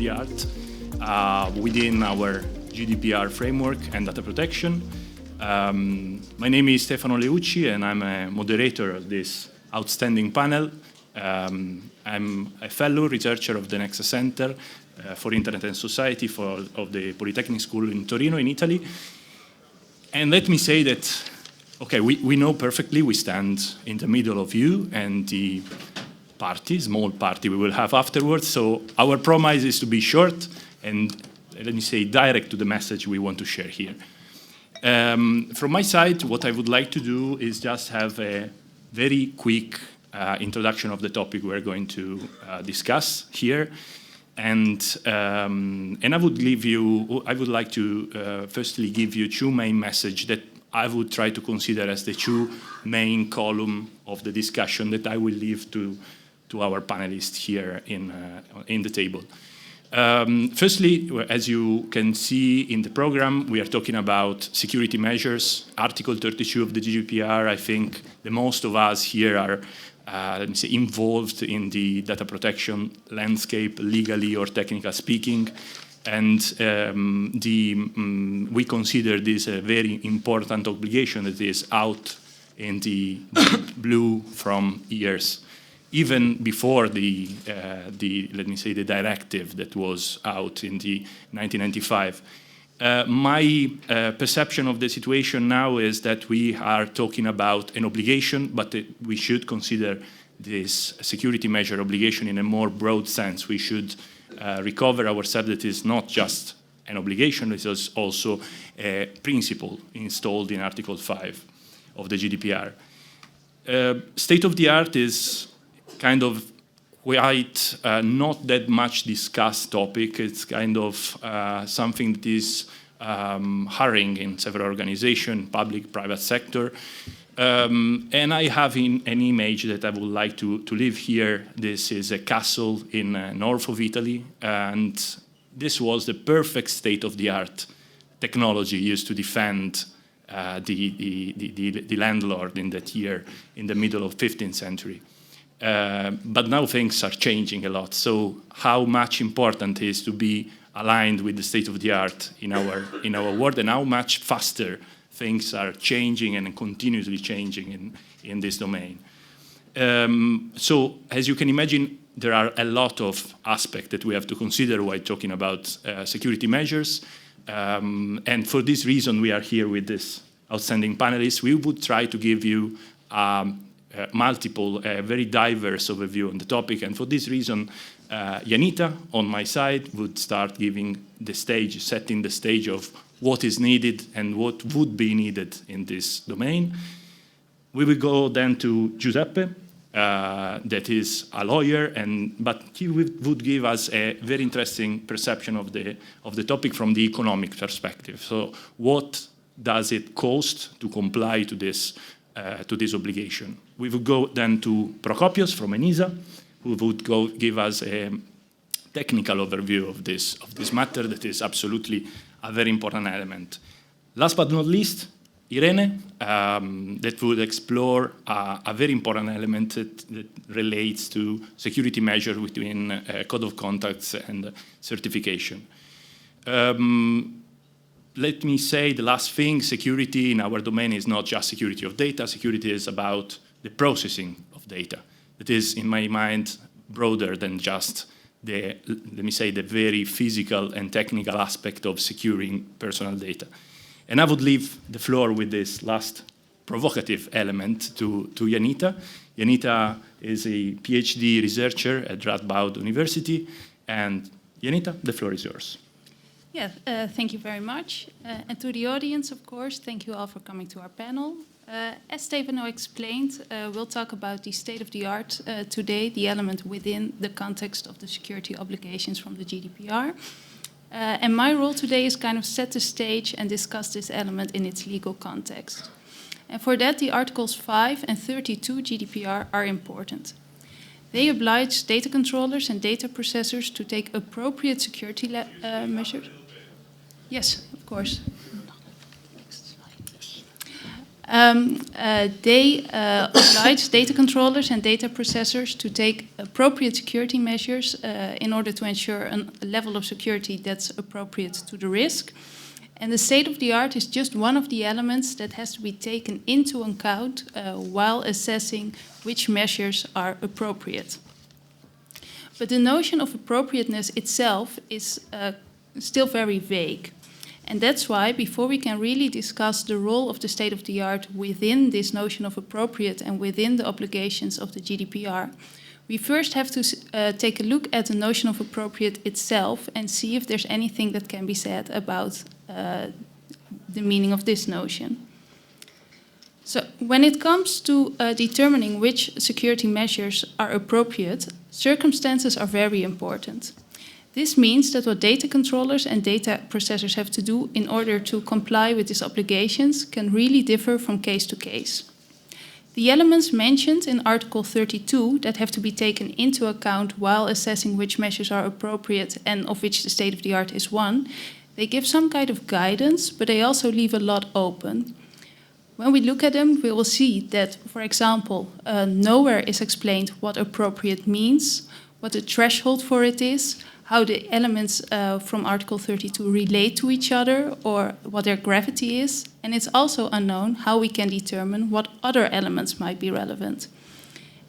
the art within our GDPR framework and data protection. My name is Stefano Leucci, and I'm a moderator of this outstanding panel. I'm a fellow researcher of the Nexus Center for Internet and Society of the Polytechnic School in Torino, in Italy. And let me say that, okay, we know perfectly we stand in the middle of you and the small party we will have afterwards. So our promise is to be short and, let me say, direct to the message we want to share here. From my side, what I would like to do is just have a very quick introduction of the topic we're going to discuss here. And I would like to firstly give you two main messages that I would try to consider as the two main columns of the discussion that I will leave to our panelists here in the table. Firstly, as you can see in the program, we are talking about security measures, Article 32 of the GDPR. I think the most of us here are let me say, involved in the data protection landscape, legally or technically speaking. And we consider this a very important obligation that is out in the blue from years, even before let me say, the directive that was out in the 1995. My perception of the situation now is that we are talking about an obligation, but we should consider this security measure obligation in a more broad sense. We should recover ourselves that is not just an obligation, it is also a principle installed in Article 5 of the GDPR. State of the art is kind of quite not that much discussed topic. It's kind of something that is hurrying in several organizations, public, private sector. And I have an image that I would like to leave here. This is a castle in north of Italy, and this was the perfect state-of-the-art technology used to defend the landlord in that year, in the middle of 15th century. But now things are changing a lot. So how much important it is to be aligned with the state of the art in our world, and how much faster things are changing and continuously changing in this domain. So as you can imagine, there are a lot of aspects that we have to consider while talking about security measures. And for this reason, we are here with this outstanding panelists. We would try to give you very diverse overview on the topic. And for this reason, Janita, on my side, would start giving the stage, setting the stage of what is needed and what would be needed in this domain. We will go then to Giuseppe, that is a lawyer, but he would give us a very interesting perception of the topic from the economic perspective. So what does it cost to comply to this obligation? We will go then to Prokopios from ENISA, who would give us a technical overview of this matter that is absolutely a very important element. Last but not least, Irene, that would explore a very important element that relates to security measures between code of conduct and certification. Let me say the last thing, security in our domain is not just security of data. Security is about the processing of data. It is, in my mind, broader than just let me say, the very physical and technical aspect of securing personal data. And I would leave the floor with this last provocative element to Janita. Janita is a PhD researcher at Radboud University. And Janita, the floor is yours. Yeah, thank you very much. And to the audience, of course, thank you all for coming to our panel. As Stefano explained, we'll talk about the state-of-the-art today, the element within the context of the security obligations from the GDPR. And my role today is kind of set the stage and discuss this element in its legal context. And for that, the Articles 5 and 32 GDPR are important. They oblige data controllers and data processors to take appropriate security measures. Yes, of course. They oblige data controllers and data processors to take appropriate security measures in order to ensure a level of security that's appropriate to the risk. And the state of the art is just one of the elements that has to be taken into account while assessing which measures are appropriate. But the notion of appropriateness itself is still very vague. And that's why, before we can really discuss the role of the state of the art within this notion of appropriate and within the obligations of the GDPR, we first have to take a look at the notion of appropriate itself and see if there's anything that can be said about the meaning of this notion. So, when it comes to determining which security measures are appropriate, circumstances are very important. This means that what data controllers and data processors have to do in order to comply with these obligations can really differ from case to case. The elements mentioned in Article 32 that have to be taken into account while assessing which measures are appropriate and of which the state of the art is one, they give some kind of guidance, but they also leave a lot open. When we look at them, we will see that, for example, nowhere is explained what appropriate means, what the threshold for it is, how the elements from Article 32 relate to each other, or what their gravity is, and it's also unknown how we can determine what other elements might be relevant.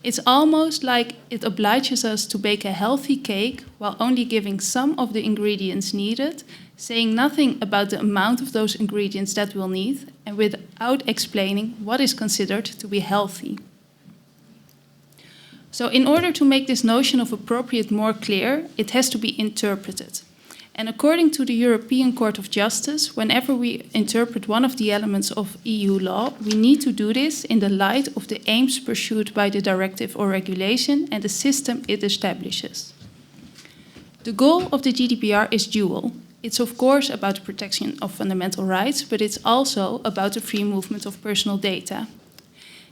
It's almost like it obliges us to bake a healthy cake while only giving some of the ingredients needed, saying nothing about the amount of those ingredients that we'll need, and without explaining what is considered to be healthy. So in order to make this notion of appropriate more clear, it has to be interpreted. And according to the European Court of Justice, whenever we interpret one of the elements of EU law, we need to do this in the light of the aims pursued by the directive or regulation and the system it establishes. The goal of the GDPR is dual. It's of course about the protection of fundamental rights, but it's also about the free movement of personal data.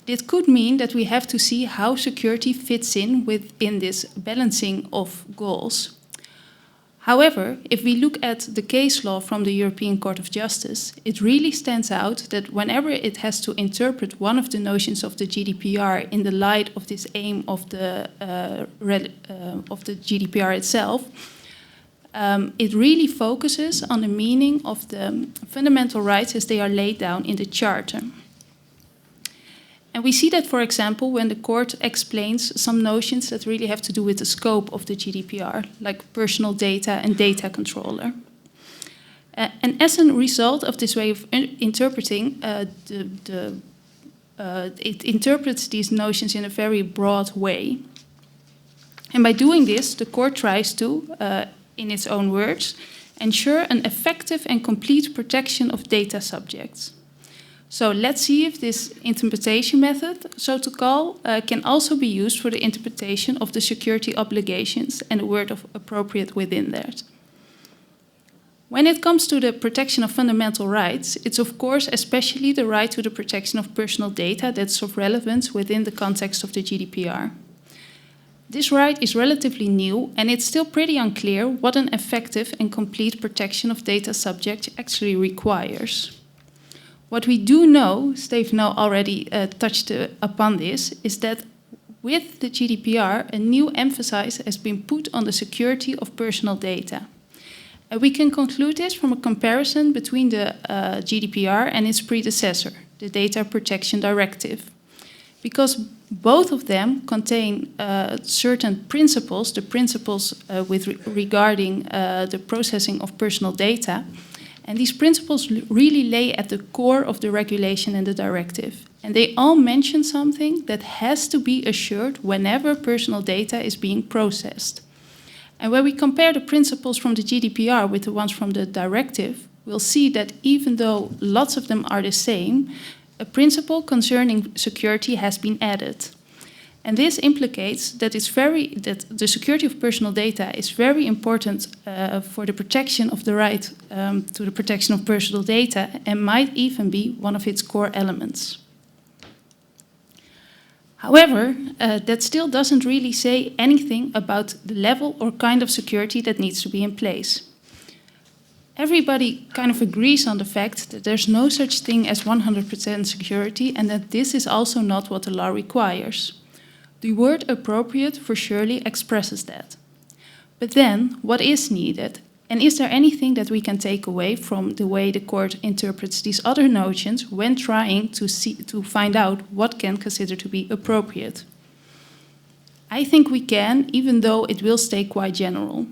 It could mean that we have to see how security fits in within this balancing of goals. However, if we look at the case law from the European Court of Justice, it really stands out that whenever it has to interpret one of the notions of the GDPR in the light of this aim of the GDPR itself, it really focuses on the meaning of the fundamental rights as they are laid down in the Charter. And we see that, for example, when the court explains some notions that really have to do with the scope of the GDPR, like personal data and data controller. And as a result of this way of interpreting, it interprets these notions in a very broad way. And by doing this, the court tries to, in its own words, ensure an effective and complete protection of data subjects. So let's see if this interpretation method, so to call, can also be used for the interpretation of the security obligations and the word of appropriate within that. When it comes to the protection of fundamental rights, it's of course especially the right to the protection of personal data that's of relevance within the context of the GDPR. This right is relatively new, and it's still pretty unclear what an effective and complete protection of data subjects actually requires. What we do know, Stefano already touched upon this, is that with the GDPR, a new emphasis has been put on the security of personal data. And we can conclude this from a comparison between the GDPR and its predecessor, the Data Protection Directive. Because both of them contain certain principles, the principles regarding the processing of personal data. And these principles really lay at the core of the regulation and the directive. And they all mention something that has to be assured whenever personal data is being processed. And when we compare the principles from the GDPR with the ones from the directive, we'll see that even though lots of them are the same, a principle concerning security has been added. And this implicates that that the security of personal data is very important for the protection of the right to the protection of personal data, and might even be one of its core elements. However, that still doesn't really say anything about the level or kind of security that needs to be in place. everybody kind of agrees on the fact that there's no such thing as 100% security and that this is also not what the law requires. The word appropriate for surely expresses that. But then, what is needed? And is there anything that we can take away from the way the court interprets these other notions when trying to find out what can consider to be appropriate? I think we can, even though it will stay quite general.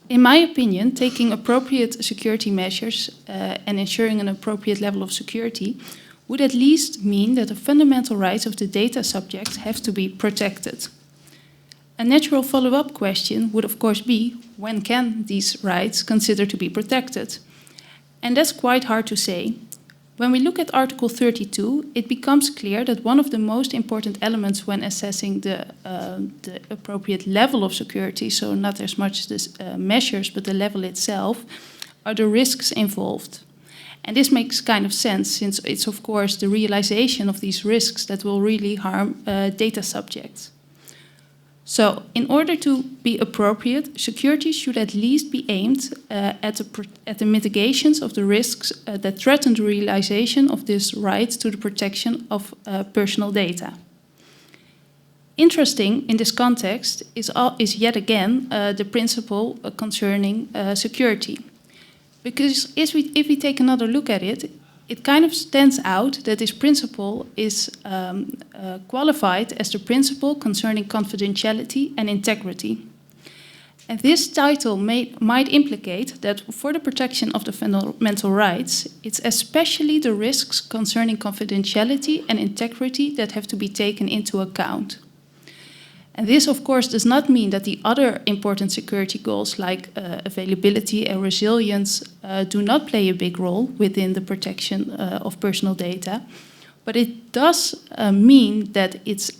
In my opinion, taking appropriate security measures and ensuring an appropriate level of security would at least mean that the fundamental rights of the data subjects have to be protected. A natural follow-up question would of course be, when can these rights consider to be protected? And that's quite hard to say. When we look at Article 32, it becomes clear that one of the most important elements when assessing the appropriate level of security, so not as much the measures, but the level itself, are the risks involved. And this makes kind of sense, since it's of course the realization of these risks that will really harm data subjects. So, in order to be appropriate, security should at least be aimed at the mitigations of the risks that threaten the realization of this right to the protection of personal data. Interesting in this context is yet again the principle concerning security. Because if we take another look at it, it kind of stands out that this principle is qualified as the principle concerning confidentiality and integrity. And this title might implicate that for the protection of the fundamental rights, it's especially the risks concerning confidentiality and integrity that have to be taken into account. And this, of course, does not mean that the other important security goals like availability and resilience do not play a big role within the protection of personal data. But it does mean that it's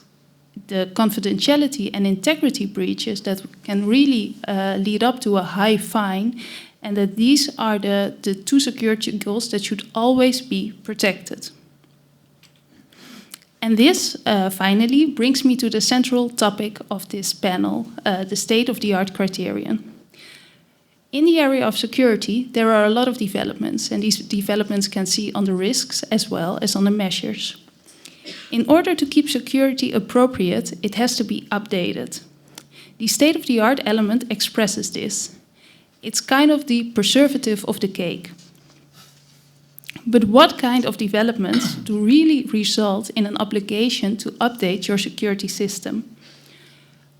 the confidentiality and integrity breaches that can really lead up to a high fine, and that these are the two security goals that should always be protected. And this, finally, brings me to the central topic of this panel, the state-of-the-art criterion. In the area of security, there are a lot of developments, and these developments can see on the risks as well as on the measures. In order to keep security appropriate, it has to be updated. The state-of-the-art element expresses this. It's kind of the preservative of the cake. But what kind of developments do really result in an obligation to update your security system?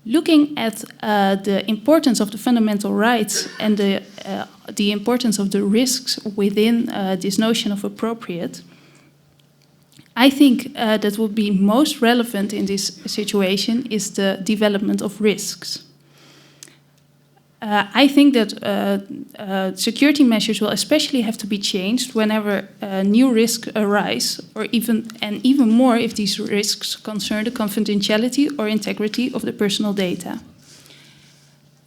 Looking at the importance of the fundamental rights and the importance of the risks within this notion of appropriate, I think that would be most relevant in this situation is the development of risks. I think that security measures will especially have to be changed whenever new risks arise, and even more if these risks concern the confidentiality or integrity of the personal data.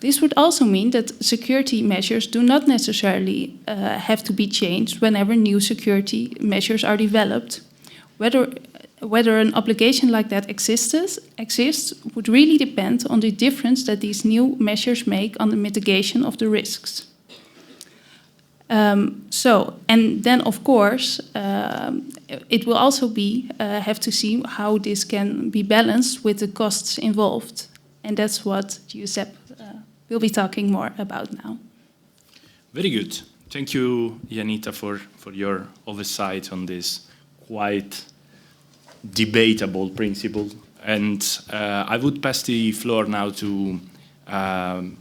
This would also mean that security measures do not necessarily have to be changed whenever new security measures are developed. Whether an obligation like that exists would really depend on the difference that these new measures make on the mitigation of the risks. And then of course, it will also have to see how this can be balanced with the costs involved. And that's what Giuseppe will be talking more about now. Very good. Thank you, Janita, for your oversight on this quite debatable principle. And I would pass the floor now to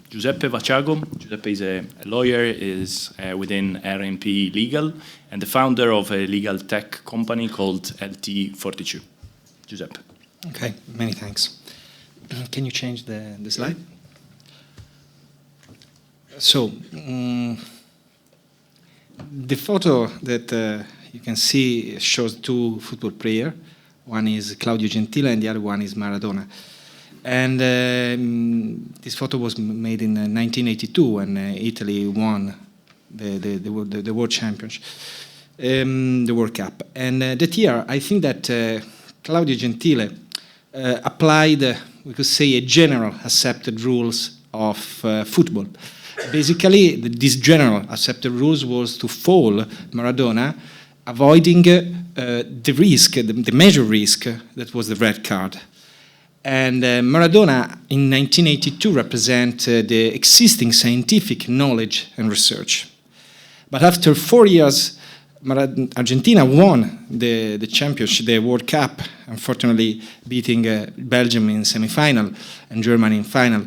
Giuseppe Vaciago. Giuseppe is a lawyer, is within RNP Legal, and the founder of a legal tech company called LT42. Giuseppe. Okay, many thanks. Can you change the slide? So, the photo that you can see shows two football players. One is Claudio Gentile and the other one is Maradona. And this photo was made in 1982 when Italy won the World Championship, the World Cup. And that year, I think that Claudio Gentile applied, we could say, a general accepted rules of football. basically, this general accepted rules was to foul Maradona, avoiding the risk, the major risk that was the red card. And Maradona in 1982 represent the existing scientific knowledge and research. But after 4 years, Argentina won the championship, the World Cup, unfortunately beating Belgium in semi-final and Germany in final.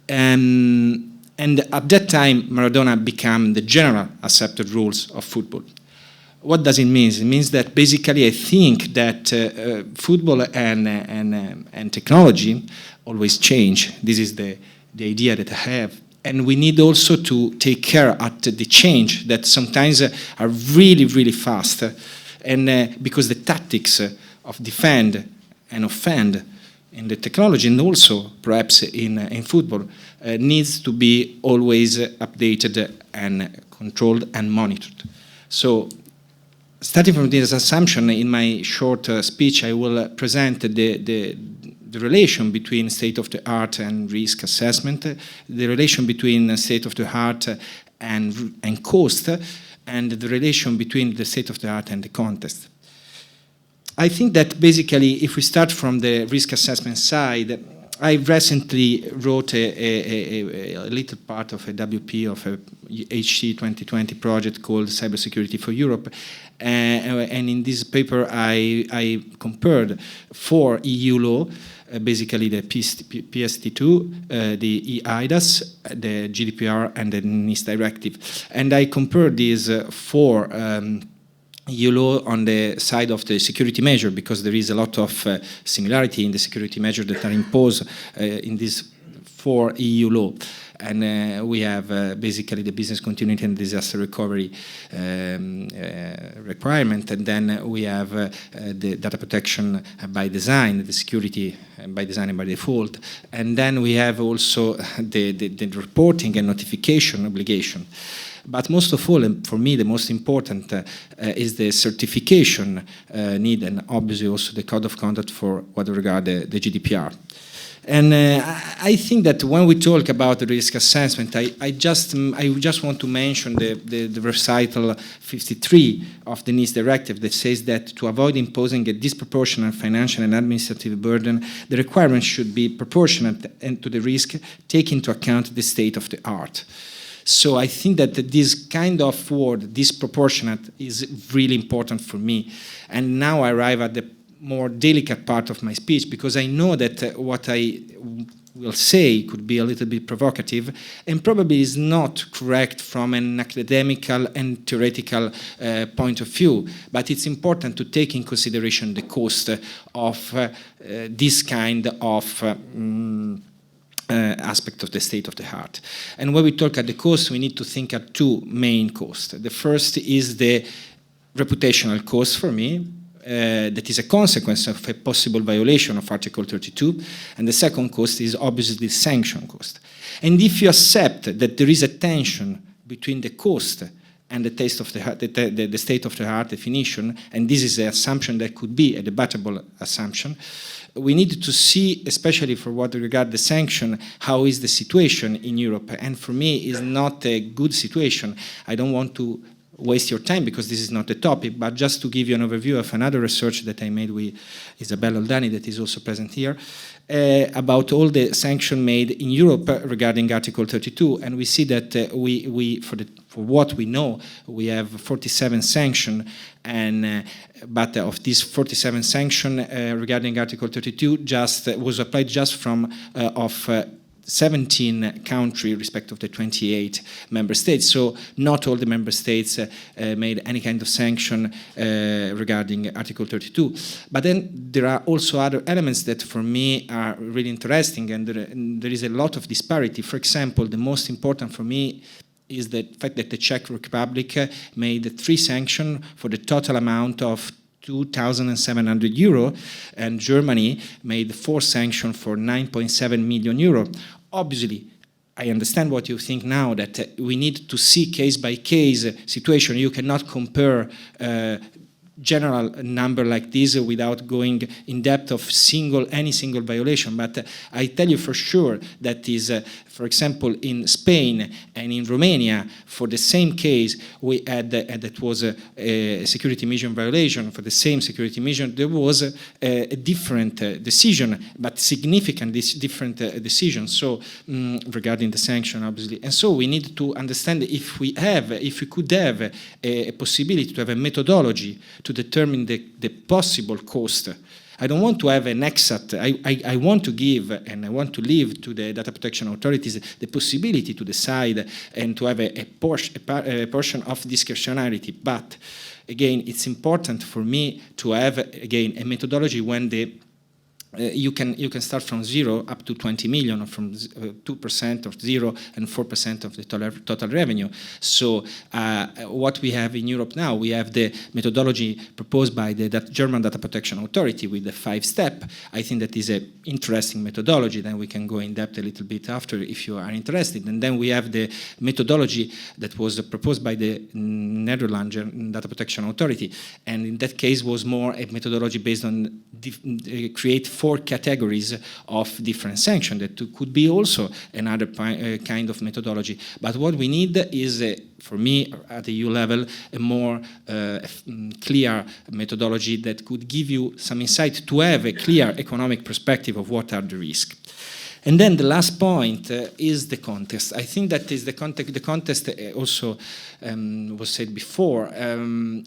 And at that time, Maradona became the general accepted rules of football. What does it mean? It means that basically I think that football and technology always change. This is the idea that I have. And we need also to take care at the change that sometimes are really, really fast. And because the tactics of defend and offend in the technology and also perhaps in football needs to be always updated and controlled and monitored. So starting from this assumption, in my short speech, I will present the relation between state-of-the-art and risk assessment, the relation between state-of-the-art and cost, and the relation between the state-of-the-art and the context. I think that basically, if we start from the risk assessment side, I recently wrote a little part of a WP of a HC 2020 project called Cybersecurity for Europe. And in this paper, I compared 4 EU law, basically the PST2, the eIDAS, the GDPR, and the NIS directive. And I compared these 4 EU law on the side of the security measure, because there is a lot of similarity in the security measures that are imposed in these 4 EU law. And we have basically the business continuity and disaster recovery requirement, and then we have the data protection by design, the security by design and by default, and then we have also the reporting and notification obligation. But most of all, for me, the most important is the certification need, and obviously also the code of conduct for what regard the GDPR. And I think that when we talk about the risk assessment, I just want to mention the recital 53 of the NIS directive that says that to avoid imposing a disproportionate financial and administrative burden, the requirements should be proportionate and to the risk, take into account the state of the art. So I think that this kind of word, disproportionate, is really important for me. And now I arrive at the more delicate part of my speech, because I know that what I will say could be a little bit provocative and probably is not correct from an academical and theoretical point of view, but it's important to take in consideration the cost of this kind of aspect of the state of the art. And when we talk at the cost, we need to think at 2 main costs. The first is the reputational cost for me, that is a consequence of a possible violation of Article 32, and the second cost is obviously the sanction cost. And if you accept that there is a tension between the cost and the state of the art definition, and this is an assumption that could be a debatable assumption, we need to see, especially for what regard the sanction, how is the situation in Europe. And for me, it's not a good situation. I don't want to waste your time because this is not the topic, but just to give you an overview of another research that I made with Isabella Oldani, that is also present here, about all the sanctions made in Europe regarding Article 32, and we see that for what we know, we have 47 sanctions, and but of these 47 sanctions regarding Article 32, just was applied just from 17 countries respect of the 28 member states. So not all the member states made any kind of sanction regarding Article 32. But then there are also other elements that for me are really interesting, and there is a lot of disparity. For example, the most important for me is the fact that the Czech Republic made 3 sanctions for the total amount of 2,700 euro, and Germany made 4 sanctions for 9.7 million euro. Obviously, I understand what you think now, that we need to see case-by-case situation. You cannot compare general number like this without going in depth of any single violation. But I tell you for sure that is for example, in Spain and in Romania, for the same case, we had that was a security measure violation. For the same security measure, there was a different decision, but significant different decision. So regarding the sanction, obviously, and so we need to understand if we could have a possibility to have a methodology to determine the possible cost. I don't want to have an exact, I want to give and I want to leave to the data protection authorities the possibility to decide and to have a portion of discretionality. But again, it's important for me to have, again, a methodology when you can start from 0 up to 20 million, or from 2% of 0 and 4% of the total revenue. So what we have in Europe now, we have the methodology proposed by the German Data Protection Authority with the 5-step. I think that is an interesting methodology. Then we can go in depth a little bit after if you are interested. And then we have the methodology that was proposed by the Netherlands Data Protection Authority. And in that case was more a methodology based on create 4 categories of different sanctions. That could be also another kind of methodology. But what we need is, for me, at the EU level, a more clear methodology that could give you some insight to have a clear economic perspective of what are the risks. And then the last point is the context. I think that is the context. The context also was said before.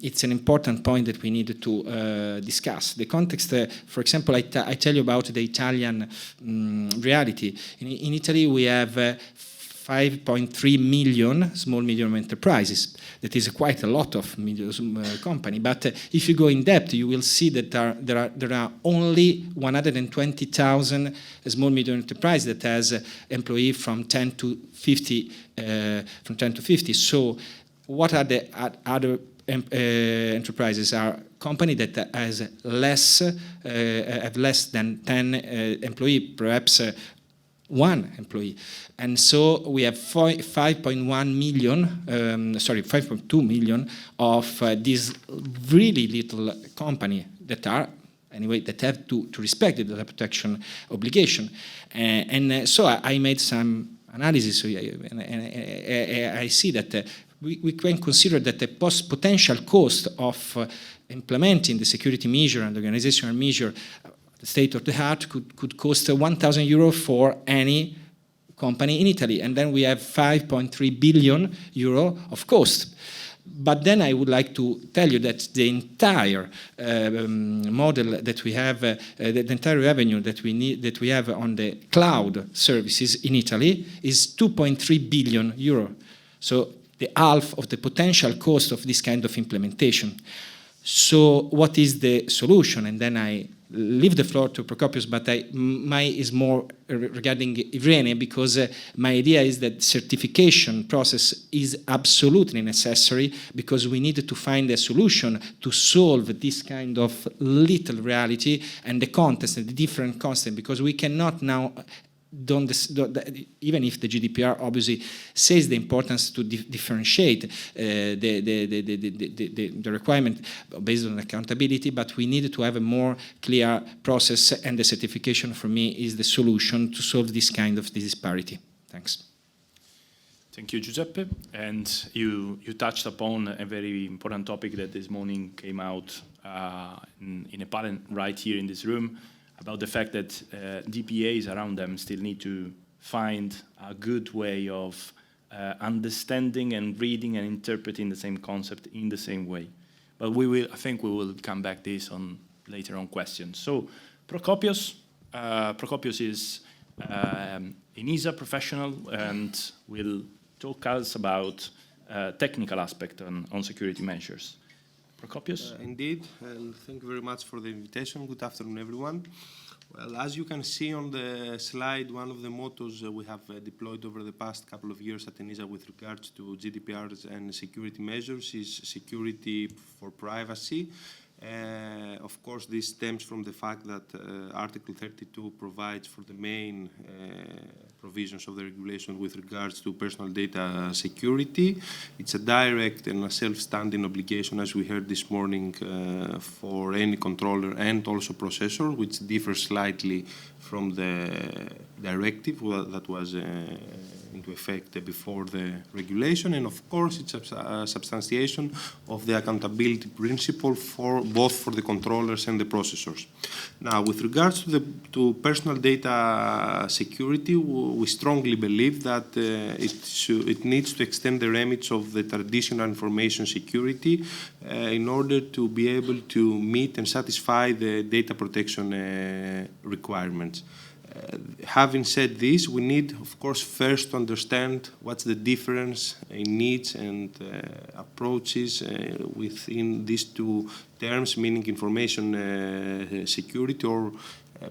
It's an important point that we need to discuss. The context, for example, I tell you about the Italian reality. In Italy, we have 5.3 million small medium enterprises. That is quite a lot of medium company. But if you go in depth, you will see that there are only 120,000 small medium enterprises that has employee from 10 to 50. So what are the other enterprises? Are company that has have less than 10 employee, perhaps 1 employee. And so we have 5.1 million, 5.2 million of these really little company that are, anyway, that have to respect the data protection obligation. And so I made some analysis, and I see that we can consider that the potential cost of implementing the security measure and the organizational measure, the state of the art, could cost 1,000 euro for any company in Italy. And then we have 5.3 billion euro of cost. But then I would like to tell you that the entire model that we have, the entire revenue that we have on the cloud services in Italy is 2.3 billion euro. So the half of the potential cost of this kind of implementation. So what is the solution? And then I leave the floor to Prokopios, but my is more regarding Irene, because my idea is that certification process is absolutely necessary, because we need to find a solution to solve this kind of little reality and the context and the different context, because we cannot now even if the GDPR obviously says the importance to differentiate the requirement based on accountability, but we need to have a more clear process, and the certification for me is the solution to solve this kind of disparity. Thanks. Thank you, Giuseppe. And you touched upon a very important topic that this morning came out in a panel right here in this room, about the fact that DPAs around them still need to find a good way of understanding and reading and interpreting the same concept in the same way. But I think we will come back to this on later on questions. So Prokopios is an ENISA professional and will talk us about technical aspect on security measures. Prokopios? Indeed, and thank you very much for the invitation. Good afternoon, everyone. Well, as you can see on the slide, one of the mottos we have deployed over the past couple of years at ENISA with regards to GDPR and security measures is security for privacy. Of course, this stems from the fact that Article 32 provides for the main provisions of the regulation with regards to personal data security. It's a direct and a self-standing obligation, as we heard this morning, for any controller and also processor, which differs slightly from the directive that was into effect before the regulation. And of course, it's a substantiation of the accountability principle for both for the controllers and the processors. Now, with regards to personal data security, we strongly believe that it needs to extend the remits of the traditional information security in order to be able to meet and satisfy the data protection requirements. Having said this, we need, of course, first to understand what's the difference in needs and approaches within these two terms, meaning information security, or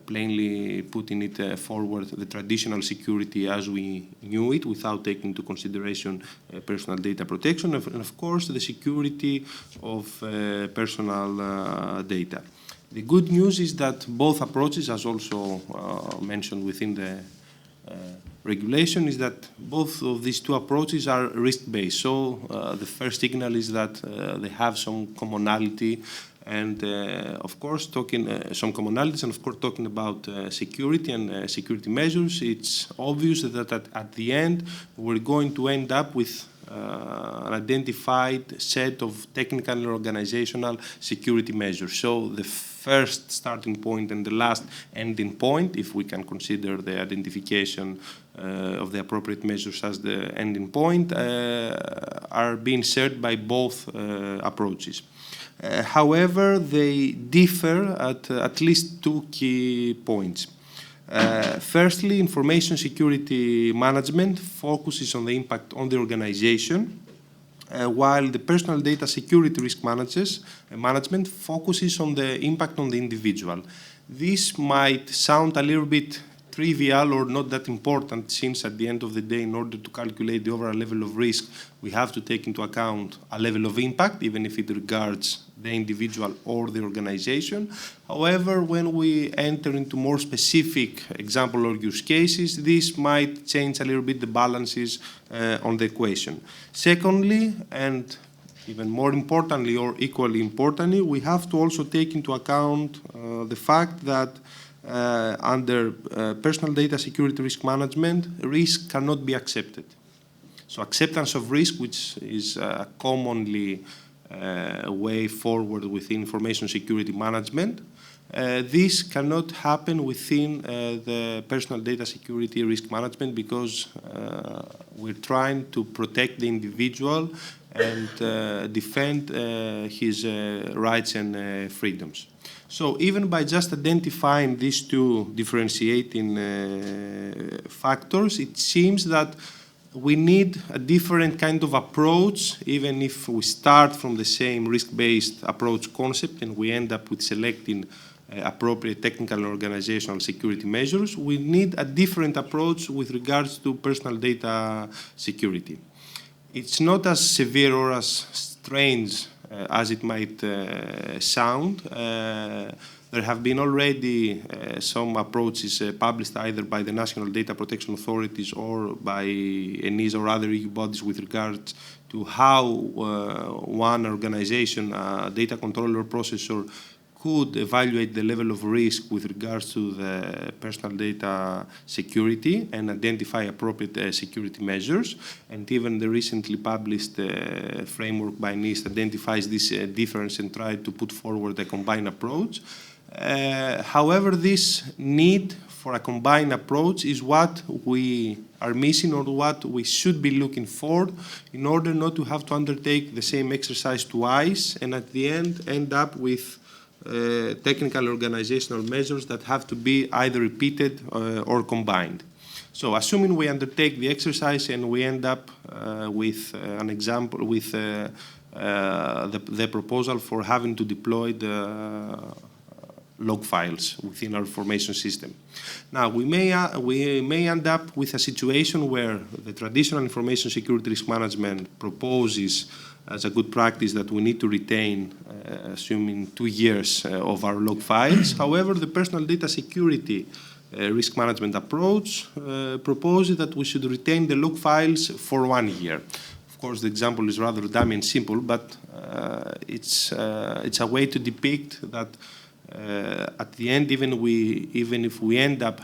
plainly putting it forward, the traditional security as we knew it, without taking into consideration personal data protection, and of course the security of personal data. The good news is that both approaches, as also mentioned within the regulation, is that both of these two approaches are risk-based. So the first signal is that they have some commonality, and of course talking some commonalities, and of course talking about security and security measures, it's obvious that at the end we're going to end up with an identified set of technical and organizational security measures. So the first starting point and the last ending point, if we can consider the identification of the appropriate measures as the ending point, are being shared by both approaches. However, they differ at least two key points. Firstly, information security management focuses on the impact on the organization, while the personal data security risk management focuses on the impact on the individual. This might sound a little bit trivial or not that important, since at the end of the day, in order to calculate the overall level of risk, we have to take into account a level of impact, even if it regards the individual or the organization. However, when we enter into more specific example or use cases, this might change a little bit the balances on the equation. Secondly, and even more importantly or equally importantly, we have to also take into account the fact that under personal data security risk management, risk cannot be accepted. So acceptance of risk, which is commonly way forward within information security management, this cannot happen within the personal data security risk management, because we're trying to protect the individual and defend his rights and freedoms. So even by just identifying these two differentiating factors, it seems that we need a different kind of approach, even if we start from the same risk-based approach concept and we end up with selecting appropriate technical and organizational security measures. We need a different approach with regards to personal data security. It's not as severe or as strange as it might sound. There have been already some approaches published either by the national data protection authorities or by ENISA or other EU bodies with regards to how one organization, data controller or processor, could evaluate the level of risk with regards to the personal data security and identify appropriate security measures. And even the recently published framework by NIST identifies this difference and tried to put forward a combined approach. However, this need for a combined approach is what we are missing, or what we should be looking for, in order not to have to undertake the same exercise twice and at the end up with technical organizational measures that have to be either repeated or combined. So assuming we undertake the exercise and we end up with an example, with the proposal for having to deploy the log files within our information system. Now, we may end up with a situation where the traditional information security risk management proposes as a good practice that we need to retain, assuming 2 years of our log files. However, the personal data security risk management approach proposes that we should retain the log files for 1 year. Of course, the example is rather dummy and simple, but it's a way to depict that at the end, even if we end up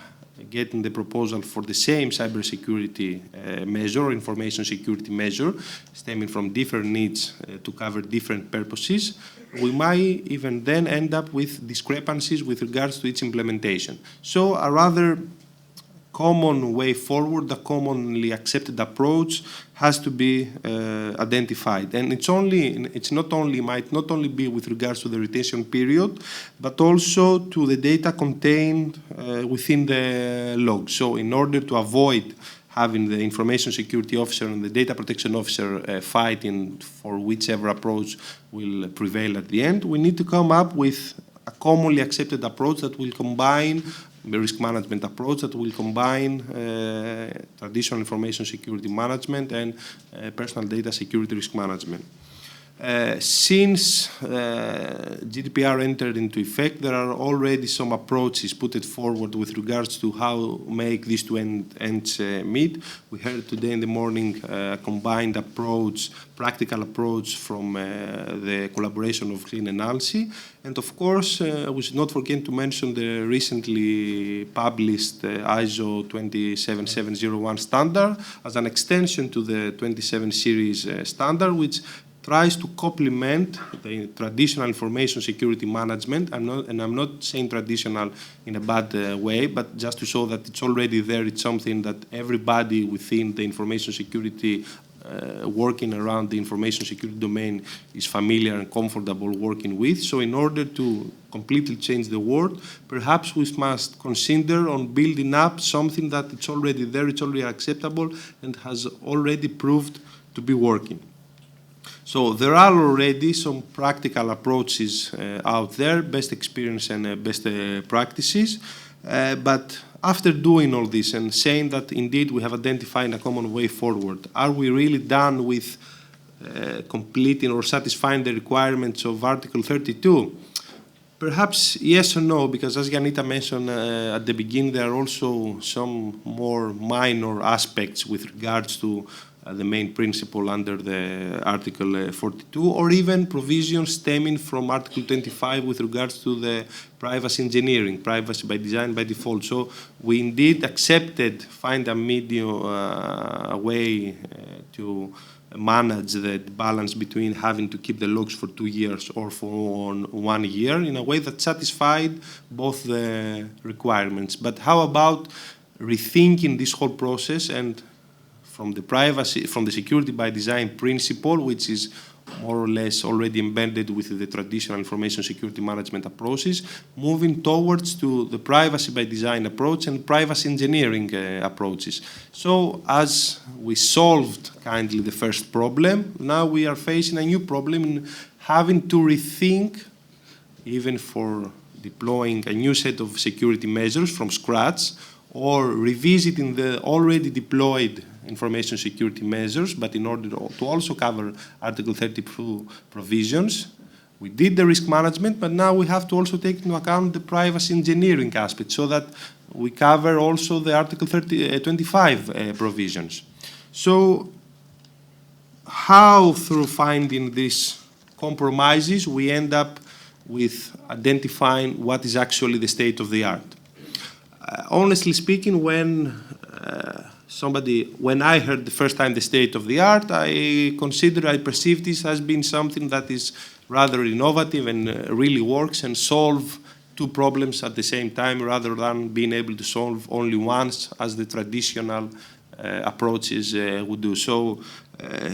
getting the proposal for the same cybersecurity measure, or information security measure, stemming from different needs to cover different purposes, we might even then end up with discrepancies with regards to its implementation. So a rather common way forward, a commonly accepted approach has to be identified. And might not only be with regards to the retention period, but also to the data contained within the log. So in order to avoid having the information security officer and the data protection officer fighting for whichever approach will prevail at the end, we need to come up with a commonly accepted approach that will combine the risk management approach that will combine traditional information security management and personal data security risk management. Since GDPR entered into effect, there are already some approaches put forward with regards to how to make these two ends meet. We heard today in the morning a combined approach, practical approach from the collaboration of Clean and ALSI. And of course, we should not forget to mention the recently published ISO 27701 standard as an extension to the 27 series standard, which tries to complement the traditional information security management. I'm not saying traditional in a bad way, but just to show that it's already there. It's something that everybody within the information security working around the information security domain is familiar and comfortable working with. So in order to completely change the world, perhaps we must consider on building up something that it's already there, it's already acceptable, and has already proved to be working. So there are already some practical approaches out there, best experience and best practices. But after doing all this and saying that indeed we have identified a common way forward, are we really done with completing or satisfying the requirements of Article 32? Perhaps yes or no, because as Janita mentioned at the beginning, there are also some more minor aspects with regards to the main principle under the Article 42, or even provisions stemming from Article 25 with regards to the privacy engineering, privacy by design, by default. So we indeed find a medium way to manage the balance between having to keep the logs for 2 years or for 1 year in a way that satisfied both the requirements. But how about rethinking this whole process and from the security by design principle, which is more or less already embedded with the traditional information security management approaches, moving towards to the privacy by design approach and privacy engineering approaches. So as we solved kindly the first problem, now we are facing a new problem in having to rethink, even for deploying a new set of security measures from scratch, or revisiting the already deployed information security measures, but in order to also cover Article 32 provisions. We did the risk management, but now we have to also take into account the privacy engineering aspect so that we cover also the Article 25 provisions. So how, through finding these compromises, we end up with identifying what is actually the state of the art? Honestly speaking, when I heard the first time the state of the art, I perceived this as being something that is rather innovative and really works and solve two problems at the same time, rather than being able to solve only once as the traditional approaches would do. So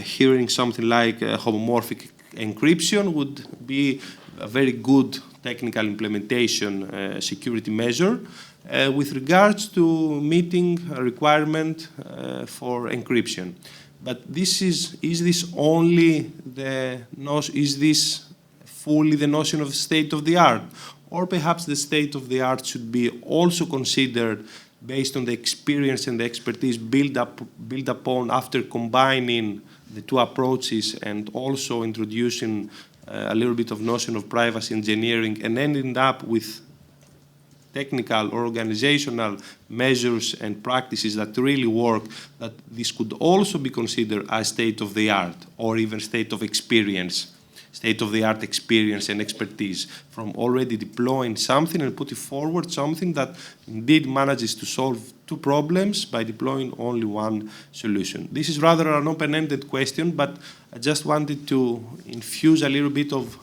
hearing something like homomorphic encryption would be a very good technical implementation security measure. With regards to meeting a requirement for encryption. But is this fully the notion of state of the art? or perhaps the state-of-the-art should be also considered based on the experience and the expertise built upon after combining the two approaches and also introducing a little bit of notion of privacy engineering and ending up with technical or organizational measures and practices that really work, that this could also be considered as state-of-the-art or even state-of-the-art experience and expertise from already deploying something and putting forward something that indeed manages to solve two problems by deploying only one solution. This is rather an open-ended question, but I just wanted to infuse a little bit of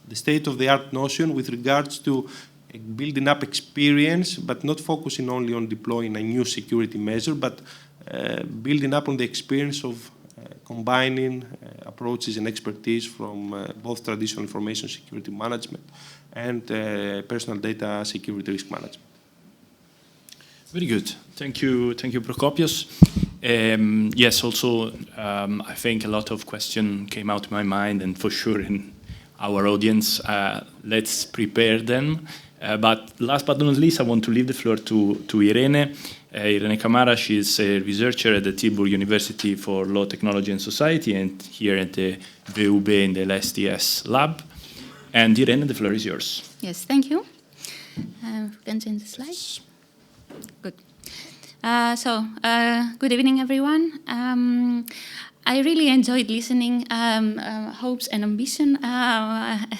the state-of-the-art notion with regards to building up experience, but not focusing only on deploying a new security measure, but building up on the experience of combining approaches and expertise from both traditional information security management and personal data security risk management. Very good. Thank you, Prokopios. Yes, also, I think a lot of questions came out of my mind, and for sure in our audience. Let's prepare them. But last but not least, I want to leave the floor to Irene. Irene Camara, she is a researcher at the Tilburg University for Law, Technology and Society, and here at the VUB in the LSTS lab. And Irene, the floor is yours. Yes, thank you. Can change the slides. Good. Good evening, everyone. I really enjoyed listening hopes and ambition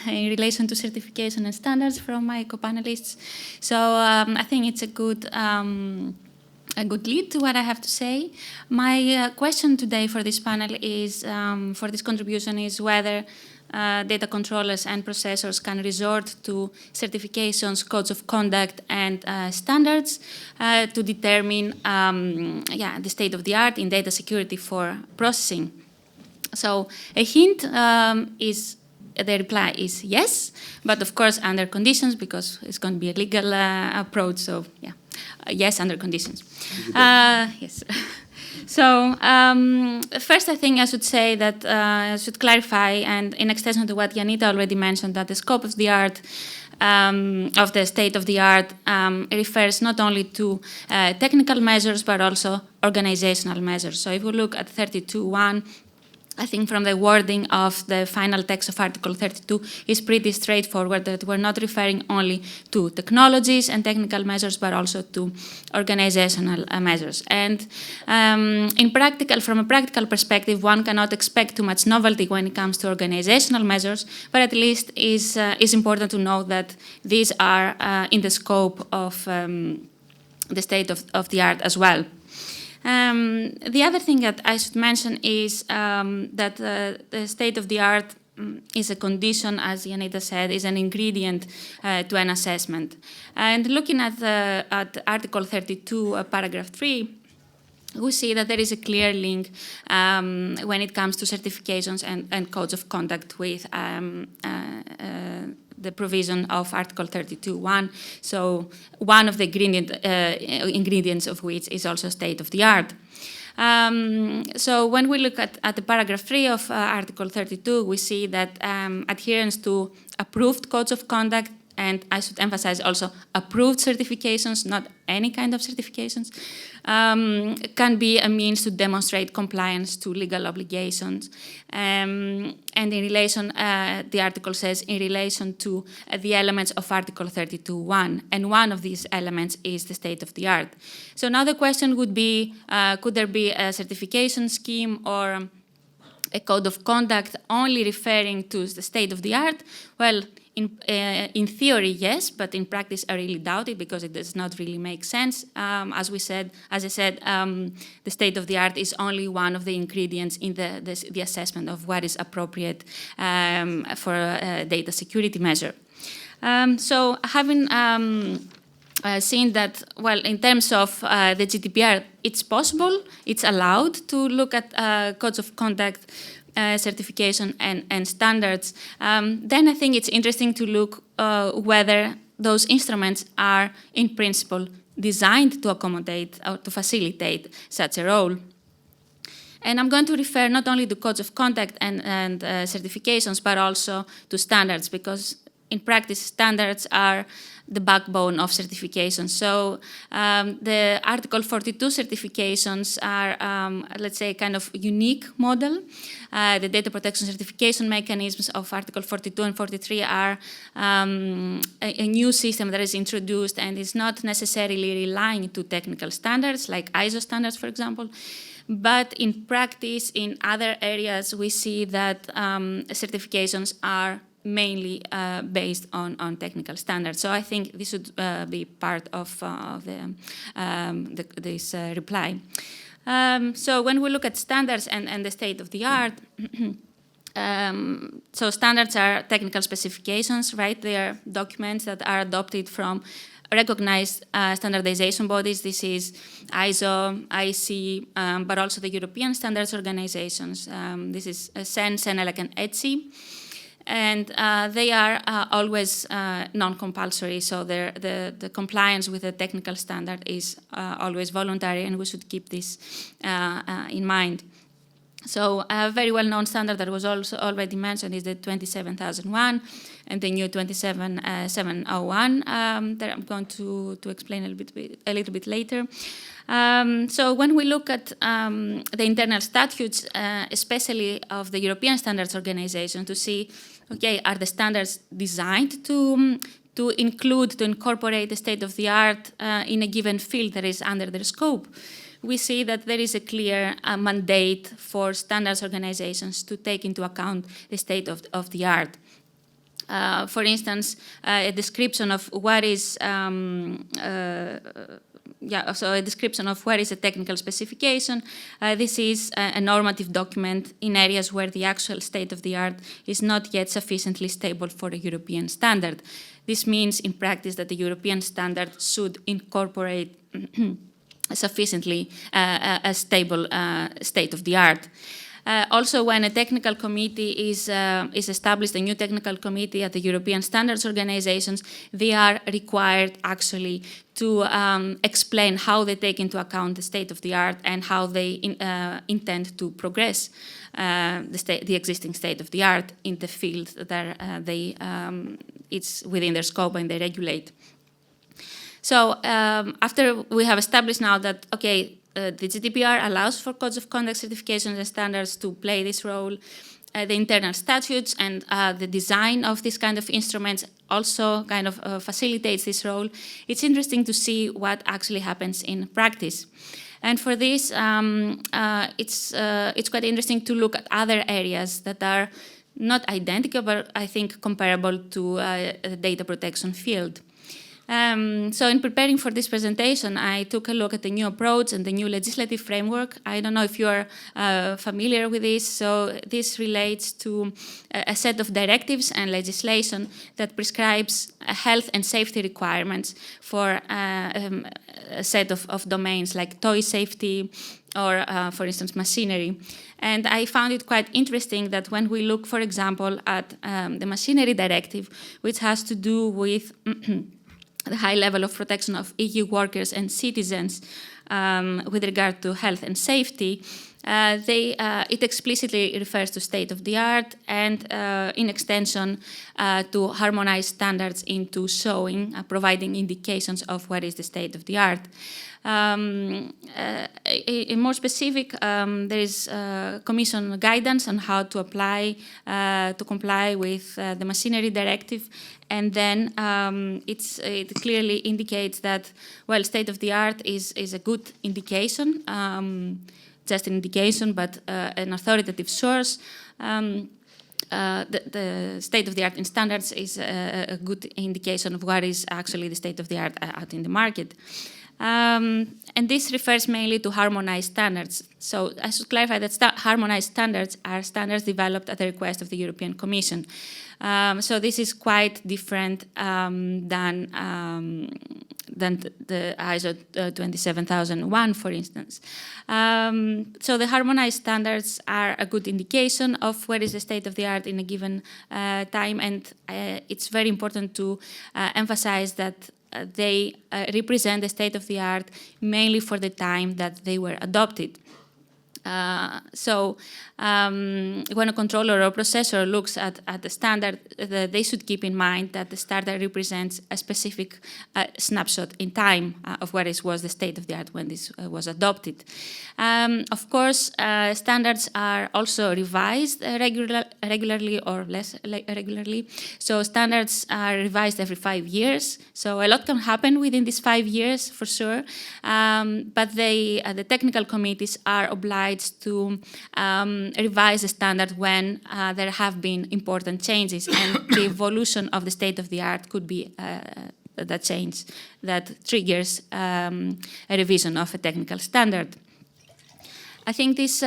in relation to certification and standards from my co-panelists. So I think it's a good lead to what I have to say. My question today for this panel is, for this contribution, is whether data controllers and processors can resort to certifications, codes of conduct, and standards to determine the state of the art in data security for processing. So a hint is, the reply is yes, but of course under conditions, because it's going to be a legal approach, so yeah, yes, under conditions. Yes. So first, I think I should say that I should clarify, and in extension to what Janita already mentioned, that the scope of the art, of the state of the art, refers not only to technical measures, but also organizational measures. So if we look at 32.1, I think from the wording of the final text of Article 32 is pretty straightforward, that we're not referring only to technologies and technical measures, but also to organizational measures. And from a practical perspective, one cannot expect too much novelty when it comes to organizational measures, but at least is important to know that these are in the scope of the state of the art as well. The other thing that I should mention is that the state of the art is a condition, as Janita said, is an ingredient to an assessment. And looking at Article 32, paragraph 3, we see that there is a clear link when it comes to certifications and codes of conduct with the provision of Article 32.1. So one of the ingredients of which is also state of the art. So when we look at the paragraph 3 of Article 32, we see that adherence to approved codes of conduct, and I should emphasize also approved certifications, not any kind of certifications, can be a means to demonstrate compliance to legal obligations. And in relation, the article says, in relation to the elements of Article 32.1, and one of these elements is the state of the art. So now the question would be, could there be a certification scheme or a code of conduct only referring to the state of the art? Well, in theory, yes, but in practice, I really doubt it, because it does not really make sense. As I said, the state of the art is only one of the ingredients in the assessment of what is appropriate for a data security measure. So having seen that, well, in terms of the GDPR, it's possible, it's allowed to look at codes of conduct, certification and standards, then I think it's interesting to look whether those instruments are in principle designed to accommodate or to facilitate such a role. And I'm going to refer not only to codes of conduct and certifications, but also to standards, because in practice, standards are the backbone of certification. So the Article 42 certifications are, let's say, kind of unique model. The data protection certification mechanisms of Article 42 and 43 are a new system that is introduced and is not necessarily relying to technical standards, like ISO standards, for example. But in practice, in other areas, we see that certifications are mainly based on technical standards. So I think this should be part of this reply. So when we look at standards and the state of the art, so standards are technical specifications, right? They are documents that are adopted from recognized standardization bodies. This is ISO, IC, but also the European standards organizations. This is CEN, CENELEC, and ETSI. And they are always non-compulsory, so the compliance with the technical standard is always voluntary, and we should keep this in mind. So a very well-known standard that was also already mentioned is the 27001 and the new 27701 that I'm going to explain a little bit later. So when we look at the internal statutes, especially of the European Standards Organization, to see, okay, are the standards designed to incorporate the state of the art in a given field that is under their scope? We see that there is a clear mandate for standards organizations to take into account the state of the art. For instance, a description of what is so a description of what is a technical specification. This is a normative document in areas where the actual state of the art is not yet sufficiently stable for a European standard. This means in practice that the European standard should incorporate sufficiently a stable state of the art. Also, when a technical committee is established, a new technical committee at the European Standards Organizations, they are required actually to explain how they take into account the state of the art and how they intend to progress the existing state of the art in the field that it's within their scope and they regulate. So after we have established now that, okay, the Gdpr allows for codes of conduct certifications and standards to play this role, the internal statutes and the design of this kind of instruments also kind of facilitates this role. It's interesting to see what actually happens in practice. And for this, it's quite interesting to look at other areas that are not identical, but I think comparable to the data protection field. So in preparing for this presentation, I took a look at the new approach and the new legislative framework. I don't know if you are familiar with this. So this relates to a set of directives and legislation that prescribes health and safety requirements for a set of domains like toy safety or, for instance, machinery. And I found it quite interesting that when we look, for example, at the machinery directive, which has to do with the high level of protection of EU workers and citizens with regard to health and safety, it explicitly refers to state of the art and, in extension, to harmonized standards into showing, providing indications of what is the state of the art. In more specific, there is Commission guidance on how to apply, to comply with the machinery directive, and then it clearly indicates that, well, state of the art is a good indication, just an indication, but an authoritative source. The state of the art in standards is a good indication of what is actually the state of the art out in the market. And this refers mainly to harmonized standards. So I should clarify that harmonized standards are standards developed at the request of the European Commission. So this is quite different than the ISO 27001, for instance. So the harmonized standards are a good indication of what is the state of the art in a given time, and it's very important to emphasize that they represent the state of the art mainly for the time that they were adopted. When a controller or processor looks at the standard, they should keep in mind that the standard represents a specific snapshot in time of what was the state of the art when this was adopted. Of course, standards are also revised regularly or less regularly. So standards are revised every 5 years. So a lot can happen within these 5 years, for sure. But the technical committees are obliged to revise the standard when there have been important changes, and the evolution of the state of the art could be that change that triggers a revision of a technical standard. I think this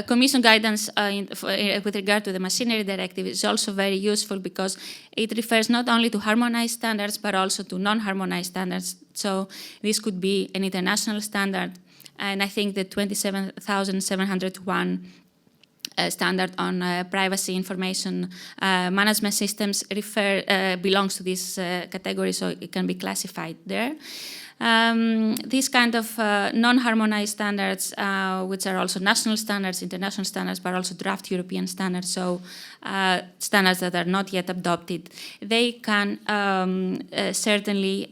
Commission guidance with regard to the Machinery Directive is also very useful because it refers not only to harmonized standards but also to non-harmonized standards. So this could be an international standard, and I think the 27701 standard on privacy information management systems belongs to this category, so it can be classified there. These kind of non-harmonized standards, which are also national standards, international standards, but also draft European standards, so standards that are not yet adopted, they can certainly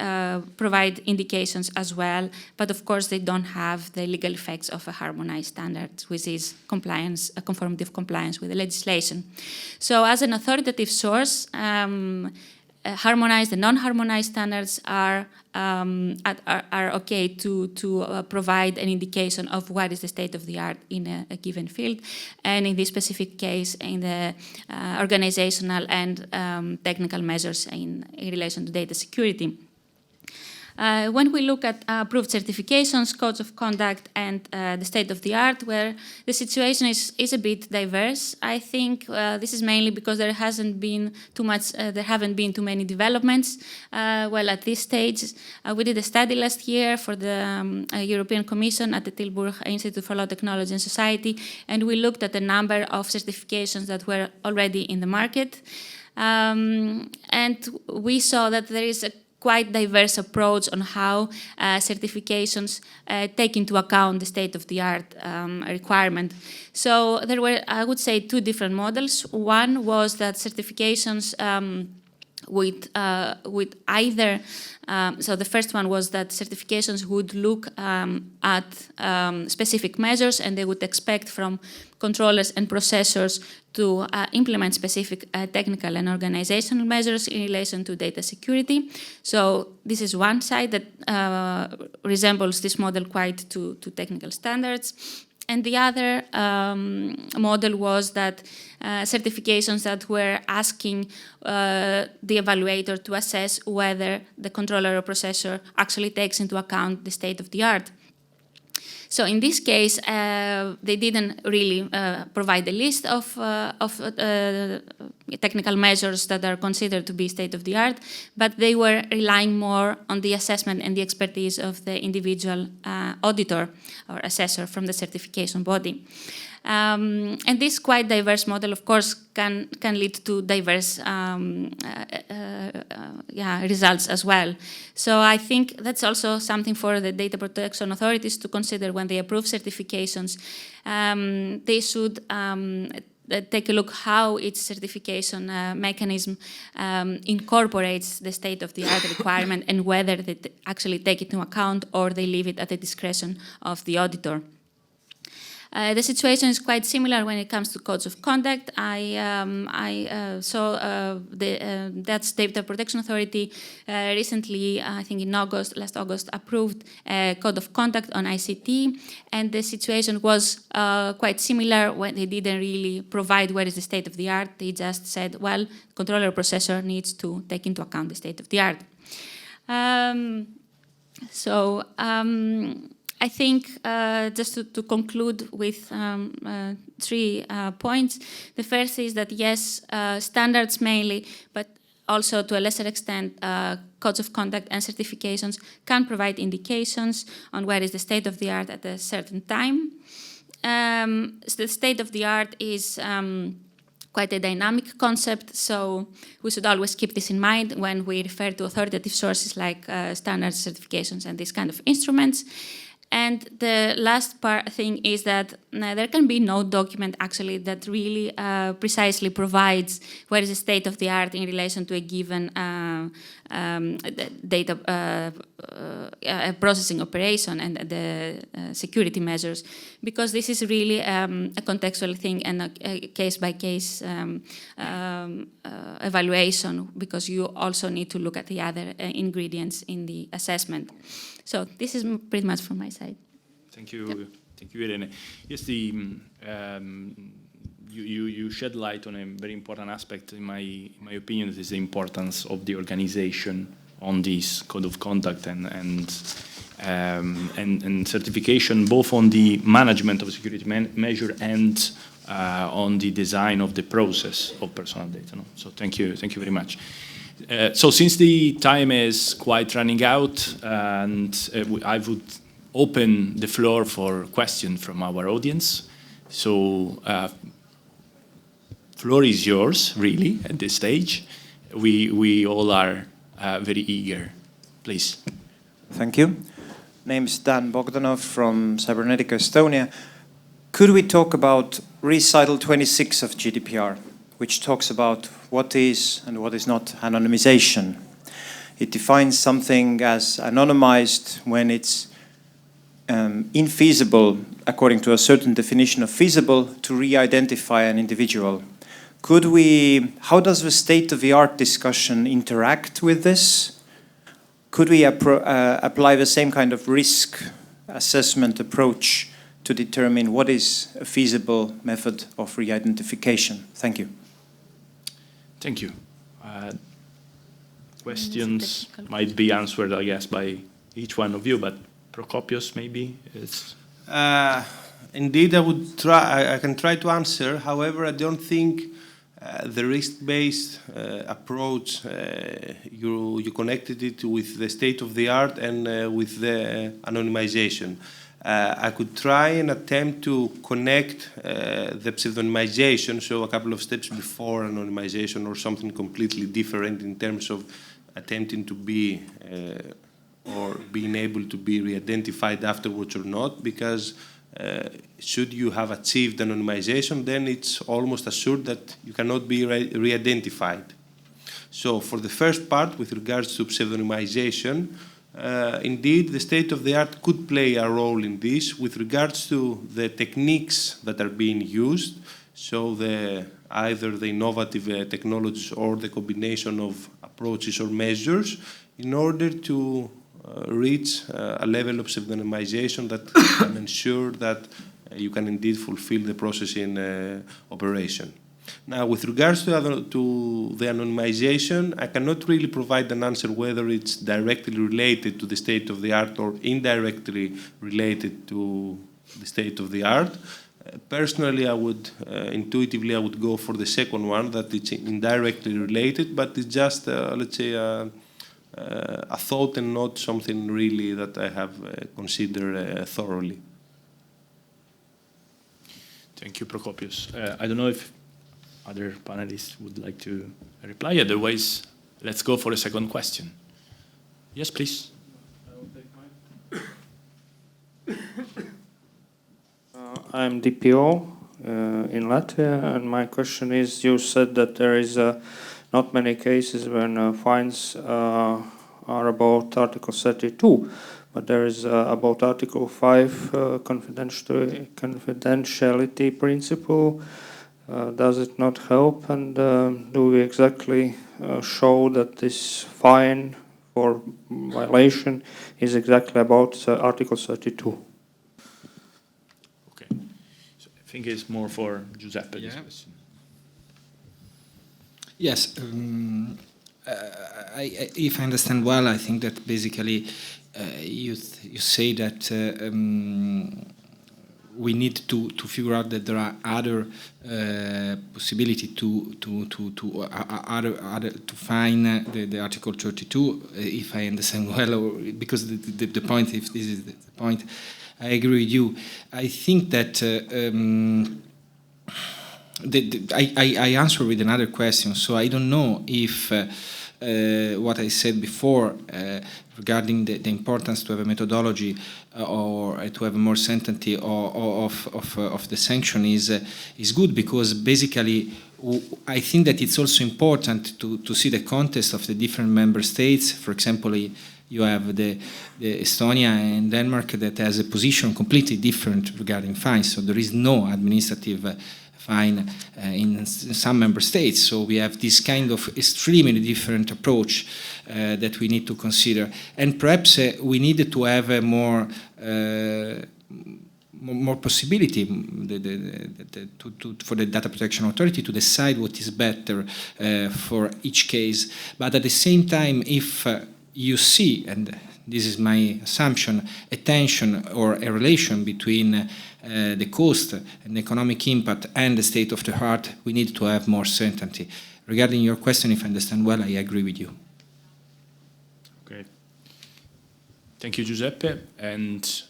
provide indications as well, but of course they don't have the legal effects of a harmonized standard, which is compliance, a conformity of compliance with the legislation. So as an authoritative source, harmonized and non-harmonized standards are okay to provide an indication of what is the state of the art in a given field, and in this specific case, in the organizational and technical measures in relation to data security. When we look at approved certifications, codes of conduct, and the state of the art, where the situation is a bit diverse, I think this is mainly because there haven't been too many developments. Well, at this stage, we did a study last year for the European Commission at the Tilburg Institute for Law, Technology and Society, and we looked at the number of certifications that were already in the market, and we saw that there is a quite diverse approach on how certifications take into account the state-of-the-art requirement. So there were, I would say, two different models. One was that certifications with either, so the first one was that certifications would look at specific measures, and they would expect from controllers and processors to implement specific technical and organizational measures in relation to data security. So this is one side that resembles this model quite to technical standards. And the other model was that certifications that were asking the evaluator to assess whether the controller or processor actually takes into account the state of the art. So in this case, they didn't really provide a list of technical measures that are considered to be state-of-the-art, but they were relying more on the assessment and the expertise of the individual auditor or assessor from the certification body. And this quite diverse model, of course, can lead to diverse results as well. So I think that's also something for the data protection authorities to consider when they approve certifications. They should take a look how its certification mechanism incorporates the state-of-the-art requirement and whether they actually take it into account or they leave it at the discretion of the auditor. The situation is quite similar when it comes to codes of conduct. I saw the Dutch Data Protection Authority recently, I think in last August, approved a code of conduct on ICT, and the situation was quite similar when they didn't really provide what is the state of the art. They just said, well, controller processor needs to take into account the state of the art. I think just to conclude with 3 points. The first is that yes, standards mainly, but also to a lesser extent, codes of conduct and certifications can provide indications on where is the state of the art at a certain time. The state of the art is quite a dynamic concept, so we should always keep this in mind when we refer to authoritative sources like standards, certifications, and these kind of instruments. And the last thing is that there can be no document actually that really precisely provides what is the state of the art in relation to a given data processing operation and the security measures, because this is really a contextual thing and a case-by-case evaluation, because you also need to look at the other ingredients in the assessment. So this is pretty much from my side. Thank you, yep. Thank you, Irene. Yes, you shed light on a very important aspect, in my opinion, is the importance of the organization on this code of conduct and certification, both on the management of security measure and on the design of the process of personal data. No? So thank you very much. So since the time is quite running out, and I would open the floor for questions from our audience. So floor is yours, really, at this stage. We all are very eager. Please. Thank you. Name is Dan Bogdanov from Cybernetica Estonia. Could we talk about recital 26 of GDPR, which talks about what is and what is not anonymization? It defines something as anonymized when it's infeasible, according to a certain definition of feasible, to re-identify an individual. How does the state-of-the-art discussion interact with this? Could we apply the same kind of risk assessment approach to determine what is a feasible method of re-identification? Thank you. Thank you. Questions might be answered, I guess, by each one of you, but Prokopios, maybe? Indeed, I can try to answer. However, I don't think the risk-based approach, you connected it with the state-of-the-art and with the anonymization. I could try and attempt to connect the pseudonymization, so a couple of steps before anonymization, or something completely different in terms of attempting to be or being able to be re-identified afterwards or not, because should you have achieved anonymization, then it's almost assured that you cannot be re-identified. So for the first part, with regards to pseudonymization, indeed, the state-of-the-art could play a role in this with regards to the techniques that are being used, so either the innovative technologies or the combination of approaches or measures, in order to reach a level of pseudonymization that can ensure that you can indeed fulfill the processing operation. Now, with regards to the anonymization, I cannot really provide an answer whether it's directly related to the state-of-the-art or indirectly related to the state-of-the-art. Personally, intuitively, I would go for the second one, that it's indirectly related, but it's just, let's say, a thought and not something really that I have considered thoroughly. Thank you, Prokopios. I don't know if other panelists would like to reply. Otherwise, let's go for a second question. Yes, please. I will take mine. I'm DPO in Latvia, and my question is, you said that there is not many cases when fines are about Article 32, but there is about Article 5 confidentiality principle. Does it not help, and do we exactly show that this fine for violation is exactly about Article 32? Okay, so I think it's more for Giuseppe, this question. Yes, if I understand well, I think that basically you say that we need to figure out that there are other possibility to find the Article 32. If I understand well, or because the point, if this is the point, I agree with you. I think that I answer with another question. So I don't know if what I said before regarding the importance to have a methodology or to have more certainty of the sanction is good, because basically I think that it's also important to see the context of the different member states. For example, you have the Estonia and Denmark that has a position completely different regarding fines. So there is no administrative fine in some member states. So we have this kind of extremely different approach that we need to consider. And perhaps we need to have a more possibility for the data protection authority to decide what is better for each case. But at the same time, if you see, and this is my assumption, a tension or a relation between the cost and the economic impact and the state of the art, we need to have more certainty. Regarding your question, if I understand well, I agree with you. Okay. Thank you, Giuseppe. And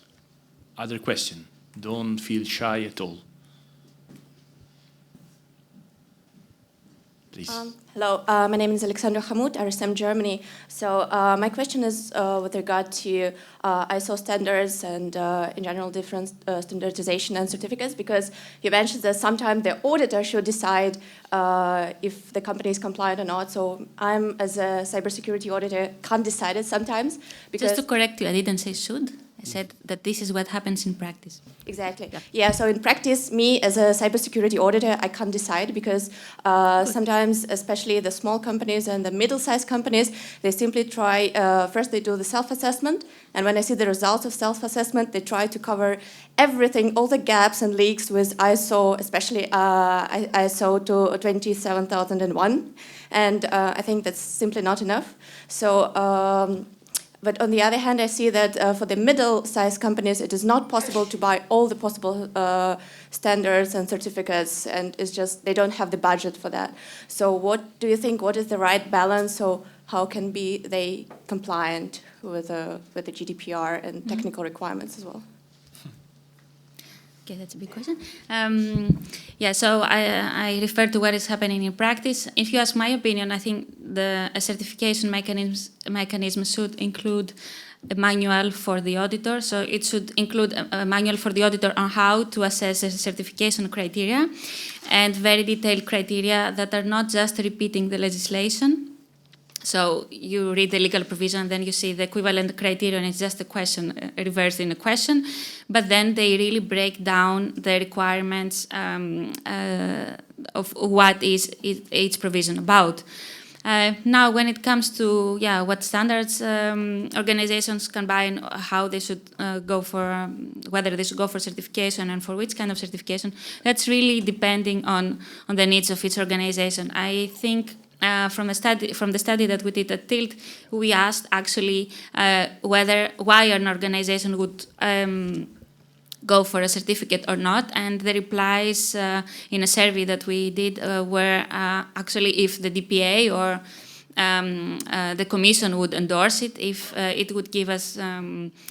other question? Don't feel shy at all. Please. Hello, my name is Alexandra Hamut, RSM Germany. So my question is with regard to ISO standards and in general different standardization and certificates, because you mentioned that sometimes the auditor should decide if the company is compliant or not. So I'm, as a cybersecurity auditor, can't decide it sometimes. Because just to correct you, I didn't say should. I said that this is what happens in practice. Exactly. Yeah, so in practice, me as a cybersecurity auditor, I can't decide, because sometimes, especially the small companies and the middle-sized companies, they simply try, first they do the self-assessment, and when I see the results of self-assessment, they try to cover everything, all the gaps and leaks with ISO, especially ISO 27001, and I think that's simply not enough. So. But on the other hand, I see that for the middle-sized companies, it is not possible to buy all the possible standards and certificates, and it's just they don't have the budget for that. So what do you think, what is the right balance? So how can they compliant with the GDPR and technical requirements as well? Okay, that's a big question. Yeah, so I refer to what is happening in practice. If you ask my opinion, I think a certification mechanism should include a manual for the auditor. So it should include a manual for the auditor on how to assess the certification criteria, and very detailed criteria that are not just repeating the legislation. So you read the legal provision, then you see the equivalent criterion is just a question reversed in a question, but then they really break down the requirements of what is each provision about. Now, when it comes to what standards organizations can buy and how they should go for, whether they should go for certification and for which kind of certification, that's really depending on the needs of each organization. I think from the study that we did at Tilt, we asked actually why an organization would go for a certificate or not, and the replies in a survey that we did were actually if the DPA or the Commission would endorse it, if it would give us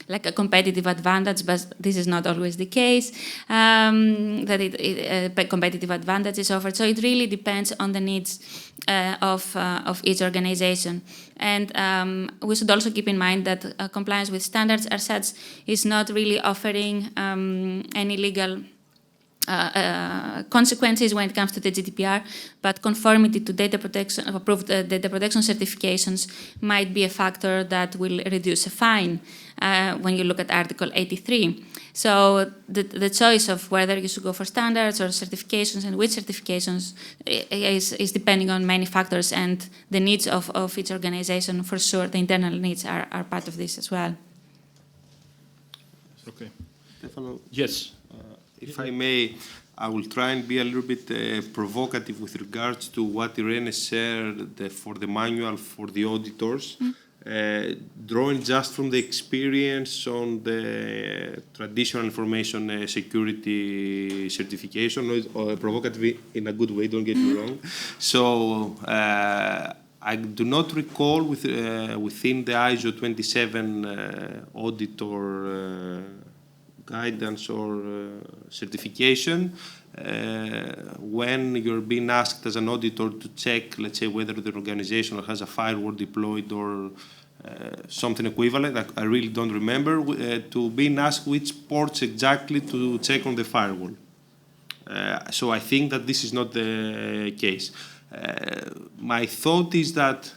like a competitive advantage, but this is not always the case, that a competitive advantage is offered. So it really depends on the needs of each organization. And we should also keep in mind that compliance with standards as such is not really offering any legal consequences when it comes to the GDPR, but conformity to data protection, approved data protection certifications might be a factor that will reduce a fine when you look at Article 83. So the choice of whether you should go for standards or certifications and which certifications is depending on many factors, and the needs of each organization, for sure, the internal needs are part of this as well. Okay. Stefano? Yes. If I may, I will try and be a little bit provocative with regards to what Irene shared for the manual for the auditors, drawing just from the experience on the traditional information security certification, or provocative in a good way, don't get me wrong. So I do not recall within the ISO 27 auditor guidance or certification, when you're being asked as an auditor to check, let's say, whether the organization has a firewall deployed or something equivalent, I really don't remember, to being asked which ports exactly to check on the firewall. So I think that this is not the case. My thought is that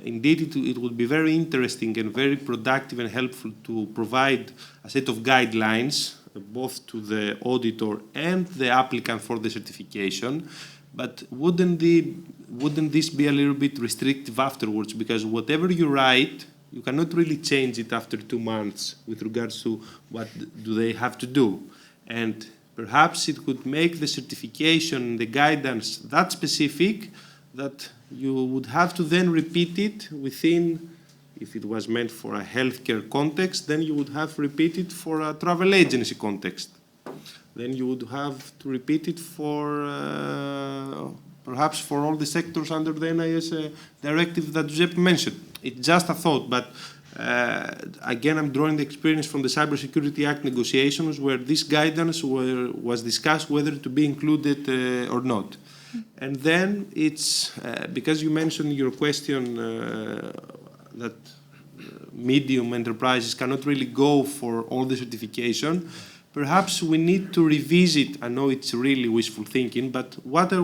indeed it would be very interesting and very productive and helpful to provide a set of guidelines both to the auditor and the applicant for the certification, but wouldn't this be a little bit restrictive afterwards? Because whatever you write, you cannot really change it after 2 months with regards to what do they have to do. And perhaps it could make the certification, the guidance that specific that you would have to then repeat it within, if it was meant for a healthcare context, then you would have to repeat it for a travel agency context. Then you would have to repeat it for perhaps for all the sectors under the NIS directive that Giuseppe mentioned. It's just a thought, but again, I'm drawing the experience from the Cybersecurity Act negotiations where this guidance was discussed whether to be included or not. And then it's, because you mentioned in your question that medium enterprises cannot really go for all the certification, perhaps we need to revisit, I know it's really wishful thinking, but why are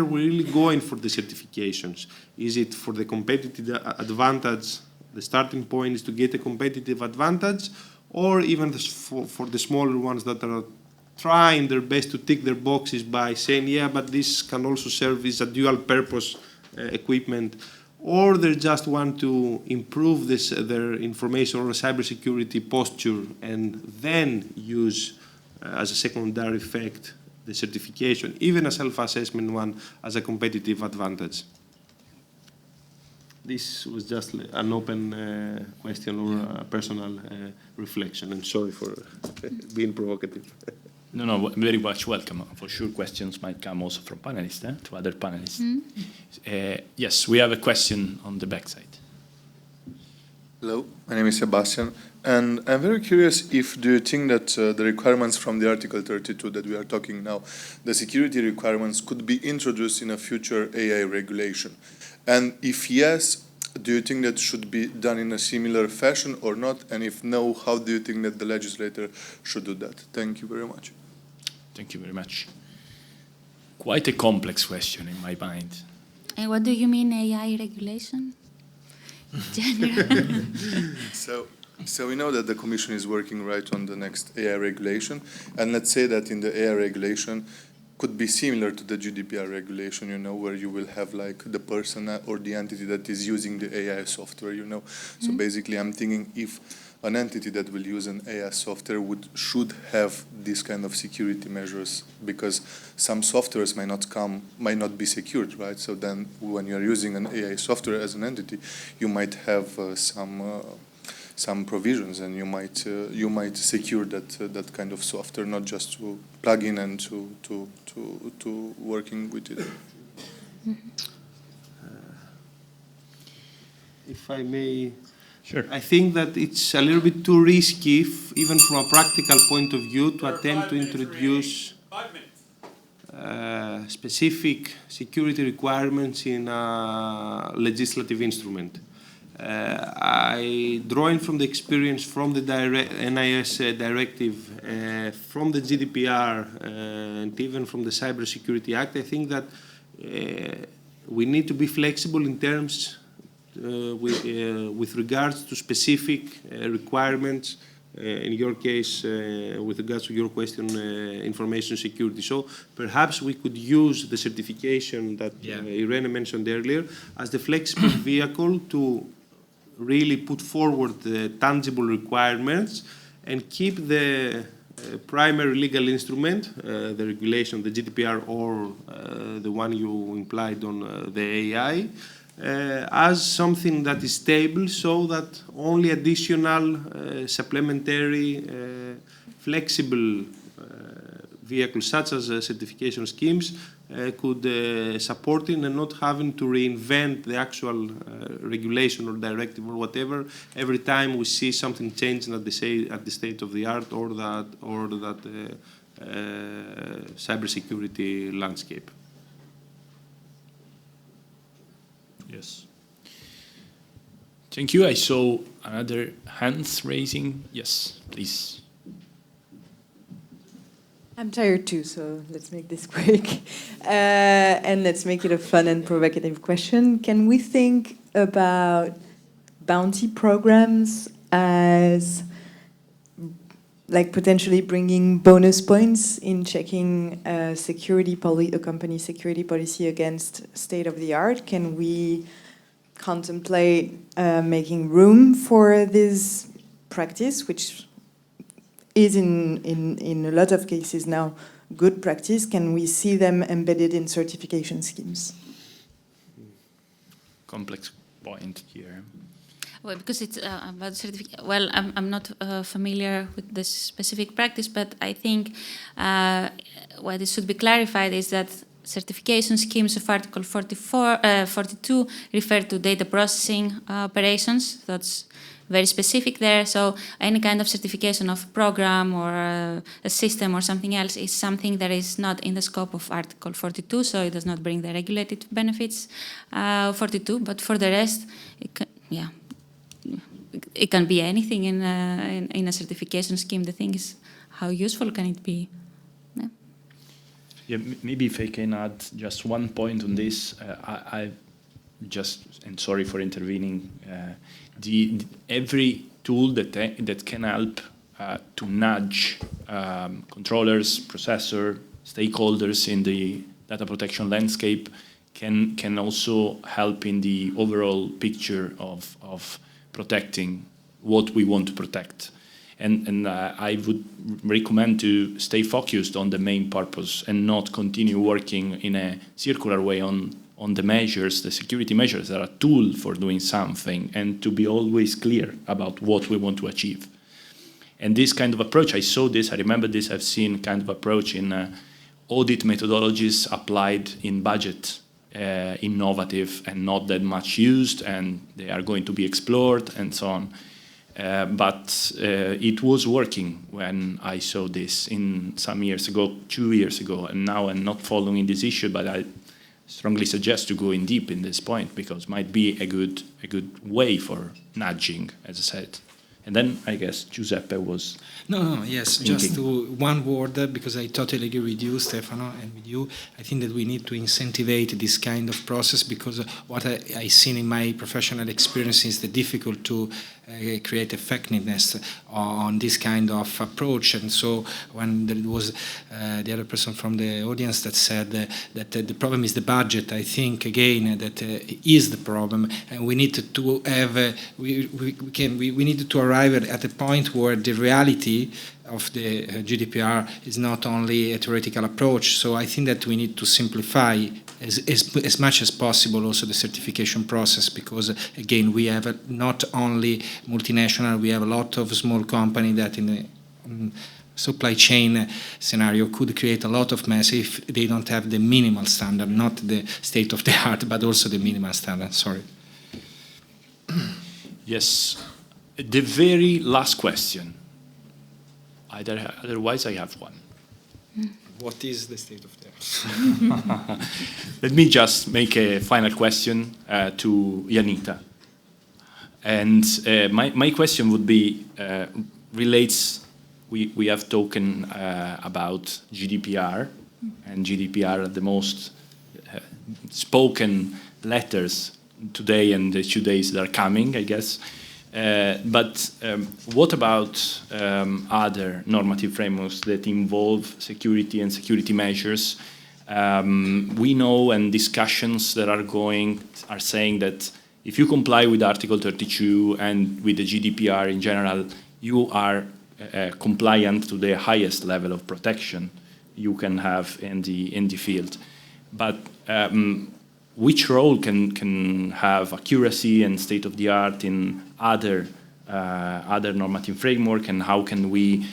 we really going for the certifications? Is it for the competitive advantage? The starting point is to get a competitive advantage, or even for the smaller ones that are trying their best to tick their boxes by saying, yeah, but this can also serve as a dual purpose equipment, or they just want to improve their information or cybersecurity posture and then use as a secondary effect the certification, even a self-assessment one, as a competitive advantage. This was just an open question or a personal reflection, and sorry for being provocative. No, very much welcome. For sure, questions might come also from panelists, to other panelists. Yes, we have a question on the back side. Hello, my name is Sebastian, and I'm very curious if do you think that the requirements from the Article 32 that we are talking now, the security requirements could be introduced in a future AI regulation? And if yes, do you think that should be done in a similar fashion or not? And if no, how do you think that the legislator should do that? Thank you very much. Thank you very much. Quite a complex question in my mind. And what do you mean AI regulation? General. So we know that the Commission is working right on the next AI regulation, and let's say that in the AI regulation could be similar to the GDPR regulation, you know, where you will have like the person or the entity that is using the AI software, you know. So basically I'm thinking if an entity that will use an AI software should have this kind of security measures, because some softwares might not be secured, right? So then when you're using an AI software as an entity, you might have some provisions, and you might secure that kind of software, not just to plug in and to working with it. If I may, sure. I think that it's a little bit too risky, even from a practical point of view, to attempt to introduce specific security requirements in a legislative instrument. Drawing from the experience from the NIS directive, from the GDPR, and even from the Cybersecurity Act, I think that we need to be flexible in terms with regards to specific requirements. In your case, with regards to your question, information security. So perhaps we could use the certification that Irene mentioned earlier as the flexible vehicle to really put forward the tangible requirements and keep the primary legal instrument, the regulation, the GDPR, or the one you implied on the AI, as something that is stable, so that only additional supplementary flexible vehicles such as certification schemes could support it, and not having to reinvent the actual regulation or directive or whatever every time we see something changing at the state of the art, or that cybersecurity landscape. Yes. Thank you. I saw another hands raising. Yes, please. I'm tired too, so let's make this quick. And let's make it a fun and provocative question. Can we think about bounty programs as like potentially bringing bonus points in checking a company's security policy against state of the art? Can we contemplate making room for this practice, which is in a lot of cases now good practice? Can we see them embedded in certification schemes? Complex point here. Well, because it's about certificate. Well, I'm not familiar with this specific practice, but I think what it should be clarified is that certification schemes of Article 42 refer to data processing operations. That's very specific there. So any kind of certification of a program or a system or something else is something that is not in the scope of Article 42, so it does not bring the regulated benefits of 42. But for the rest, it can be anything in a certification scheme. The thing is, how useful can it be? Yeah, maybe if I can add just one point on this, and sorry for intervening, every tool that can help to nudge controllers, processor, stakeholders in the data protection landscape can also help in the overall picture of protecting what we want to protect. And I would recommend to stay focused on the main purpose and not continue working in a circular way on the measures, the security measures that are a tool for doing something, and to be always clear about what we want to achieve. And this kind of approach, I remember this, I've seen kind of approach in audit methodologies applied in budget, innovative and not that much used, and they are going to be explored and so on. But it was working when I saw this in some years ago, 2 years ago, and now I'm not following this issue, but I strongly suggest to go in deep in this point, because it might be a good way for nudging, as I said. And then I guess Giuseppe was Yes, thinking. just one word, because I totally agree with you, Stefano, and with you. I think that we need to incentivize this kind of process, because what I've seen in my professional experience is the difficult to create effectiveness on this kind of approach. And so when there was the other person from the audience that said that the problem is the budget, I think again that is the problem, and we need to have we need to arrive at a point where the reality of the GDPR is not only a theoretical approach. So I think that we need to simplify as much as possible also the certification process, because again we have not only multinational, we have a lot of small companies that in the supply chain scenario could create a lot of mess if they don't have the minimal standard, not the state of the art, but also the minimal standard. Sorry. Yes. The very last question. Otherwise, I have one. What is the state of the art? Let me just make a final question to Janita. And my question would be, we have spoken about GDPR, and GDPR are the most spoken letters today and the 2 days that are coming, I guess. But what about other normative frameworks that involve security and security measures? We know, and discussions that are saying that if you comply with Article 32 and with the GDPR in general, you are compliant to the highest level of protection you can have in the field. But which role can have accuracy and state of the art in other normative framework, and how can we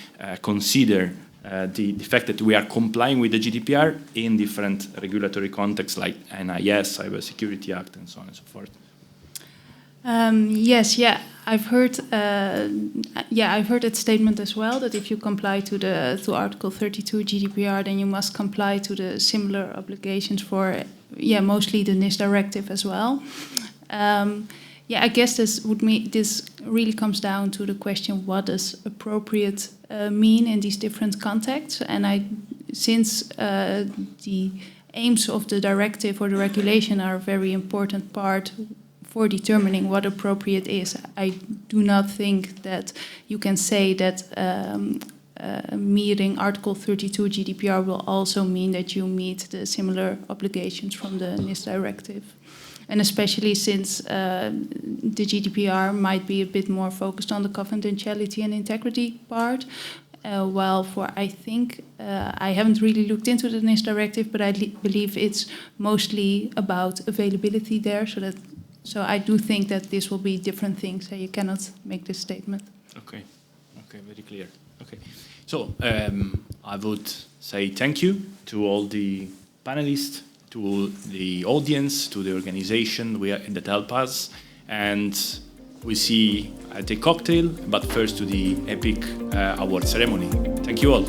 consider the fact that we are complying with the GDPR in different regulatory contexts like NIS, Cybersecurity Act, and so on and so forth? Yes, yeah, I've heard that statement as well. That if you comply to Article 32 GDPR, then you must comply to the similar obligations for mostly the NIS directive as well. I guess this really comes down to the question: what does appropriate mean in these different contexts? And since the aims of the directive or the regulation are a very important part for determining what appropriate is, I do not think that you can say that meeting Article 32 GDPR will also mean that you meet the similar obligations from the NIS directive. And especially since the GDPR might be a bit more focused on the confidentiality and integrity part, while I haven't really looked into the NIS directive, but I believe it's mostly about availability there, so I do think that this will be different things, so you cannot make this statement. Okay, very clear. Okay, so I would say thank you to all the panelists, to the audience, to the organization that help us, and we see at the cocktail, but first to the epic award ceremony. Thank you all.